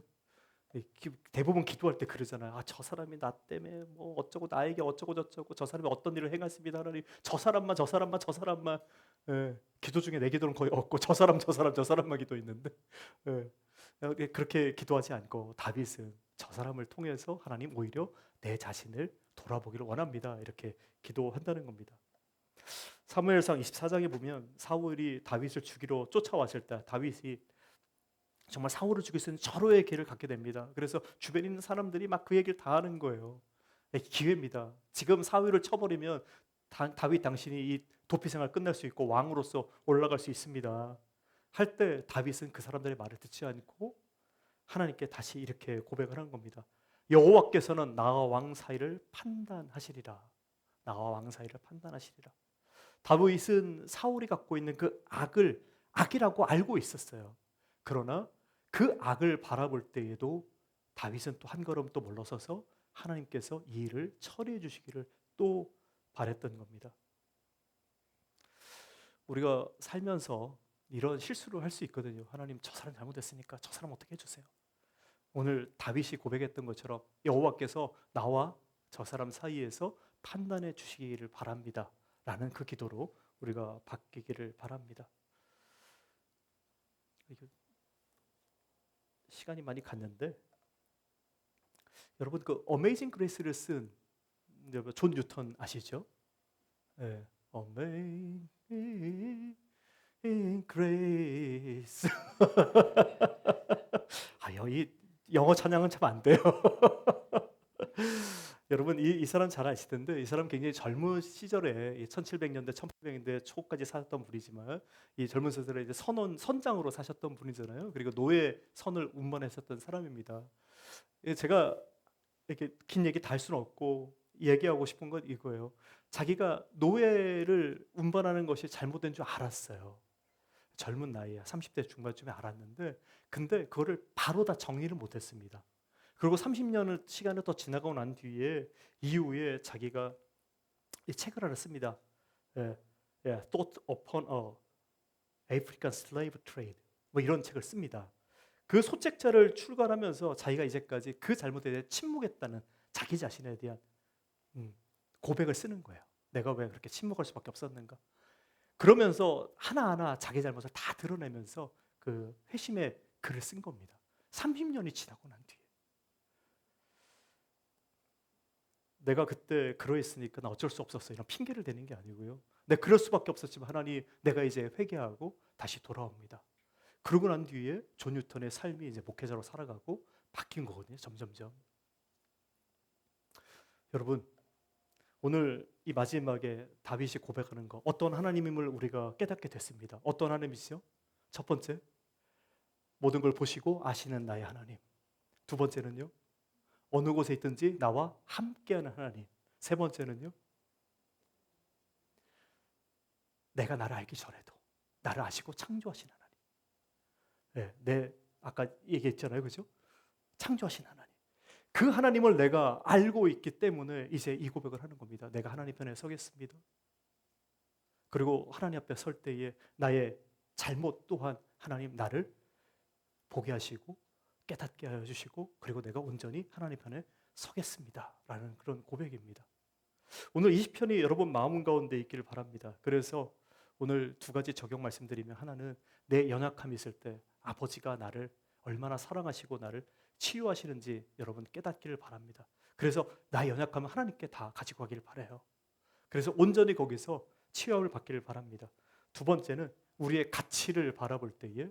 대부분 기도할 때 그러잖아요. 아, 저 사람이 나 때문에 뭐 어쩌고 나에게 어쩌고 저쩌고 저 사람이 어떤 일을 행했습니다. 하나님, 저 사람만. 예, 기도 중에 내 기도는 거의 없고 저 사람만 기도 있는데, 그렇게 기도하지 않고 다윗은 저 사람을 통해서 하나님 오히려 내 자신을 돌아보기를 원합니다. 이렇게 기도한다는 겁니다. 사무엘상 24장에 보면 사울이 다윗을 죽이러 쫓아왔을 때 다윗이 정말 사울을 죽일 수 있는 절호의 기회를 갖게 됩니다. 그래서 주변에 있는 사람들이 막 그 얘기를 다 하는 거예요. 기회입니다. 지금 사울을 쳐버리면 다윗 당신이 이 도피 생활 끝날 수 있고 왕으로서 올라갈 수 있습니다. 할 때 다윗은 그 사람들의 말을 듣지 않고 하나님께 다시 이렇게 고백을 하는 겁니다. 여호와께서는 나와 왕 사이를 판단하시리라. 나와 왕 사이를 판단하시리라. 다윗은 사울이 갖고 있는 그 악을 악이라고 알고 있었어요. 그러나 그 악을 바라볼 때에도 다윗은 또 한 걸음 또 물러서서 하나님께서 이 일을 처리해 주시기를 또 바랬던 겁니다. 우리가 살면서 이런 실수를 할 수 있거든요. 하나님, 저 사람 잘못했으니까 저 사람 어떻게 해주세요. 오늘 다윗이 고백했던 것처럼 여호와께서 나와 저 사람 사이에서 판단해 주시기를 바랍니다 라는 그 기도로 우리가 바뀌기를 바랍니다. 시간이 많이 갔는데 여러분, 그 어메이징 그레이스를 쓴 존 뉴턴 아시죠? 네. 어메이징 그레이스. 이 영어 찬양은 참 안 돼요. 여러분, 이 사람 잘 아시던데 이 사람 굉장히 젊은 시절에 1700년대 1800년대 초까지 사셨던 분이지만 이 젊은 시절에 이제 선장으로 사셨던 분이잖아요. 그리고 노예 선을 운반하셨던 사람입니다. 제가 이렇게 긴 얘기 다 할 수는 없고 얘기하고 싶은 건 이거예요. 자기가 노예를 운반하는 것이 잘못된 줄 알았어요. 젊은 나이에 30대 중반쯤에 알았는데 근데 그거를 바로 다 정리를 못했습니다. 그리고 30년을 시간을 더 지나가고 난 뒤에 이후에 자기가 이 책을 하나 씁니다. Thought upon a African slave trade, 뭐 이런 책을 씁니다. 그 소책자를 출간하면서 자기가 이제까지 그 잘못에 대해 침묵했다는 자기 자신에 대한 고백을 쓰는 거예요. 내가 왜 그렇게 침묵할 수밖에 없었는가? 그러면서 하나하나 자기 잘못을 다 드러내면서 그 회심의 글을 쓴 겁니다. 30년이 지나고 난 뒤에. 내가 그때 그러했으니까 나 어쩔 수 없었어 이런 핑계를 대는 게 아니고요. 내가 그럴 수밖에 없었지만 하나님, 내가 이제 회개하고 다시 돌아옵니다. 그러고 난 뒤에 존 뉴턴의 삶이 이제 목회자로 살아가고 바뀐 거거든요. 점점점. 여러분, 오늘 이 마지막에 다윗이 고백하는 거, 어떤 하나님임을 우리가 깨닫게 됐습니다. 어떤 하나님이시죠? 첫 번째, 모든 걸 보시고 아시는 나의 하나님. 두 번째는요, 어느 곳에 있든지 나와 함께하는 하나님. 세 번째는요, 내가 나를 알기 전에도 나를 아시고 창조하신 하나님. 아까 얘기했잖아요, 그죠? 창조하신 하나님. 그 하나님을 내가 알고 있기 때문에 이제 이 고백을 하는 겁니다. 내가 하나님 편에 서겠습니다. 그리고 하나님 앞에 설 때에 나의 잘못 또한 하나님 나를 보게 하시고 깨닫게 하여 주시고, 그리고 내가 온전히 하나님 편에 서겠습니다 라는 그런 고백입니다. 오늘 20편이 여러분 마음 가운데 있기를 바랍니다. 그래서 오늘 두 가지 적용 말씀드리면, 하나는 내 연약함이 있을 때 아버지가 나를 얼마나 사랑하시고 나를 치유하시는지 여러분 깨닫기를 바랍니다. 그래서 나의 연약함을 하나님께 다 가지고 가기를 바라요. 그래서 온전히 거기서 치유함을 받기를 바랍니다. 두 번째는 우리의 가치를 바라볼 때에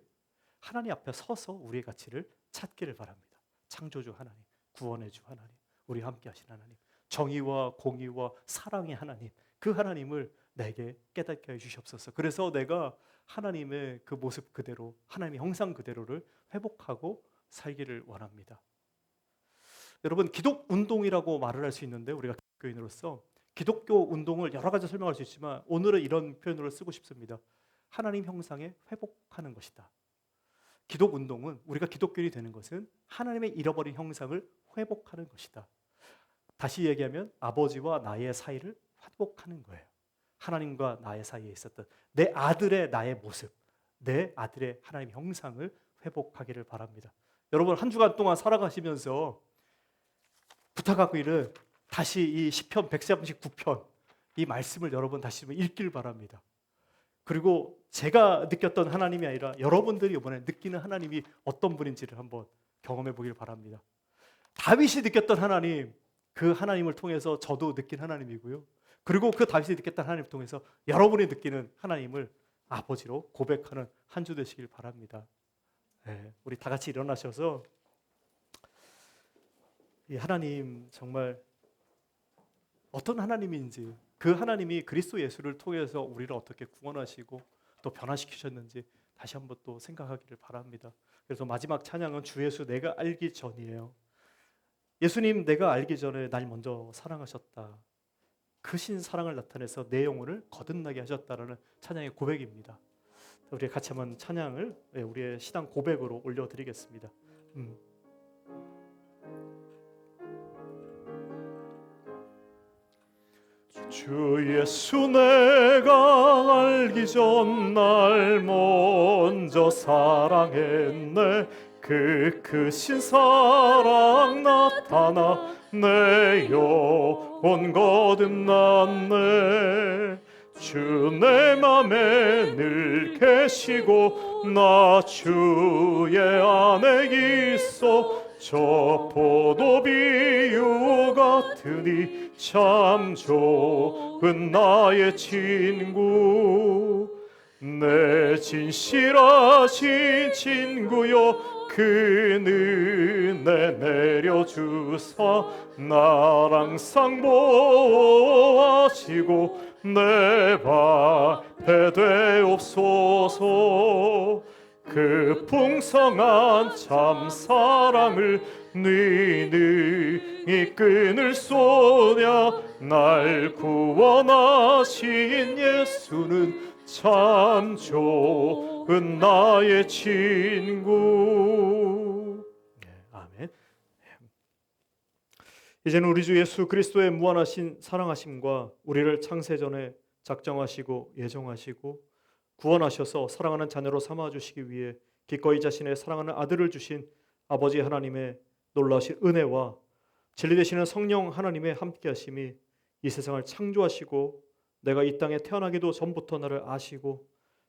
하나님 앞에 서서 우리의 가치를 찾기를 바랍니다. 창조주 하나님, 구원의 주 하나님, 우리와 함께 하신 하나님, 정의와 공의와 사랑의 하나님, 그 하나님을 내게 깨닫게 해 주시옵소서. 그래서 내가 하나님의 그 모습 그대로, 하나님의 형상 그대로를 회복하고 살기를 원합니다. 여러분, 기독 운동이라고 말을 할 수 있는데 우리가 기독교인으로서 기독교 운동을 여러 가지 설명할 수 있지만 오늘은 이런 표현으로 쓰고 싶습니다. 하나님 형상에 회복하는 것이다. 기독 운동은, 우리가 기독교인이 되는 것은 하나님의 잃어버린 형상을 회복하는 것이다. 다시 얘기하면 아버지와 나의 사이를 회복하는 거예요. 하나님과 나의 사이에 있었던 내 아들의 나의 모습, 내 아들의 하나님 형상을 회복하기를 바랍니다. 여러분, 한 주간 동안 살아가시면서 부탁하기를 다시 이 시편 139편 이 말씀을 여러분 다시 읽길 바랍니다. 그리고 제가 느꼈던 하나님이 아니라 여러분들이 이번에 느끼는 하나님이 어떤 분인지를 한번 경험해 보길 바랍니다. 다윗이 느꼈던 하나님, 그 하나님을 통해서 저도 느낀 하나님이고요. 그리고 그 다윗이 느꼈던 하나님을 통해서 여러분이 느끼는 하나님을 아버지로 고백하는 한 주 되시길 바랍니다. 네, 우리 다 같이 일어나셔서 이 하나님 정말 어떤 하나님인지, 그 하나님이 그리스도 예수를 통해서 우리를 어떻게 구원하시고 또 변화시키셨는지 다시 한번 또 생각하기를 바랍니다. 그래서 마지막 찬양은 주 예수 내가 알기 전이에요. 예수님, 내가 알기 전에 날 먼저 사랑하셨다. 크신 사랑을 나타내서 내 영혼을 거듭나게 하셨다라는 찬양의 고백입니다. 우리 같이 한번 찬양을 우리의 시당 고백으로 올려드리겠습니다. 주 예수 내가 알기 전 날 먼저 사랑했네. 그 크신 사랑 나타나 내 영혼 거듭났네. 주 내 맘에 늘 계시고 나 주의 안에 있어. 저 포도 비유 같으니 참 좋은 나의 친구. 내 진실하신 친구여 그 은혜 내려주사 날 항상 보호하시고 내 방패 되옵소서. 그 풍성한 참 사랑을 네 능히 끊을 소냐. 날 구원하신 예수는 참 좋은 나의 친구. 아멘. 이제는 우리 주 예수 그리스도의 무한하신 사랑하심과 우리를 창세전에 작정하시고 예정하시고 구원하셔서 사랑하는 자녀로 삼아주시기 위해 기꺼이 자신의 사랑하는 아들을 주신 아버지 하나님의 놀라우신 은혜와 진리 되시는 성령 하나님의 함께하심이 이 세상을 창조하시고 내가 이 땅에 태어나기도 전부터 나를 아시고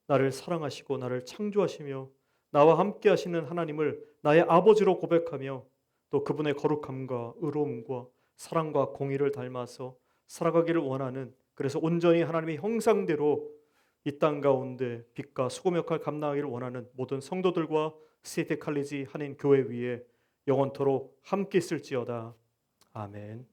나를 사랑하시고 나를 창조하시며 나와 함께하시는 하나님을 나의 아버지로 고백하며 또 그분의 거룩함과 의로움과 사랑과 공의를 닮아서 살아가기를 원하는, 그래서 온전히 하나님의 형상대로 이 땅 가운데 빛과 수고 역할 감당하기를 원하는 모든 성도들과 시티 칼리지 한인 교회 위에 영원토록 함께 있을지어다. 아멘.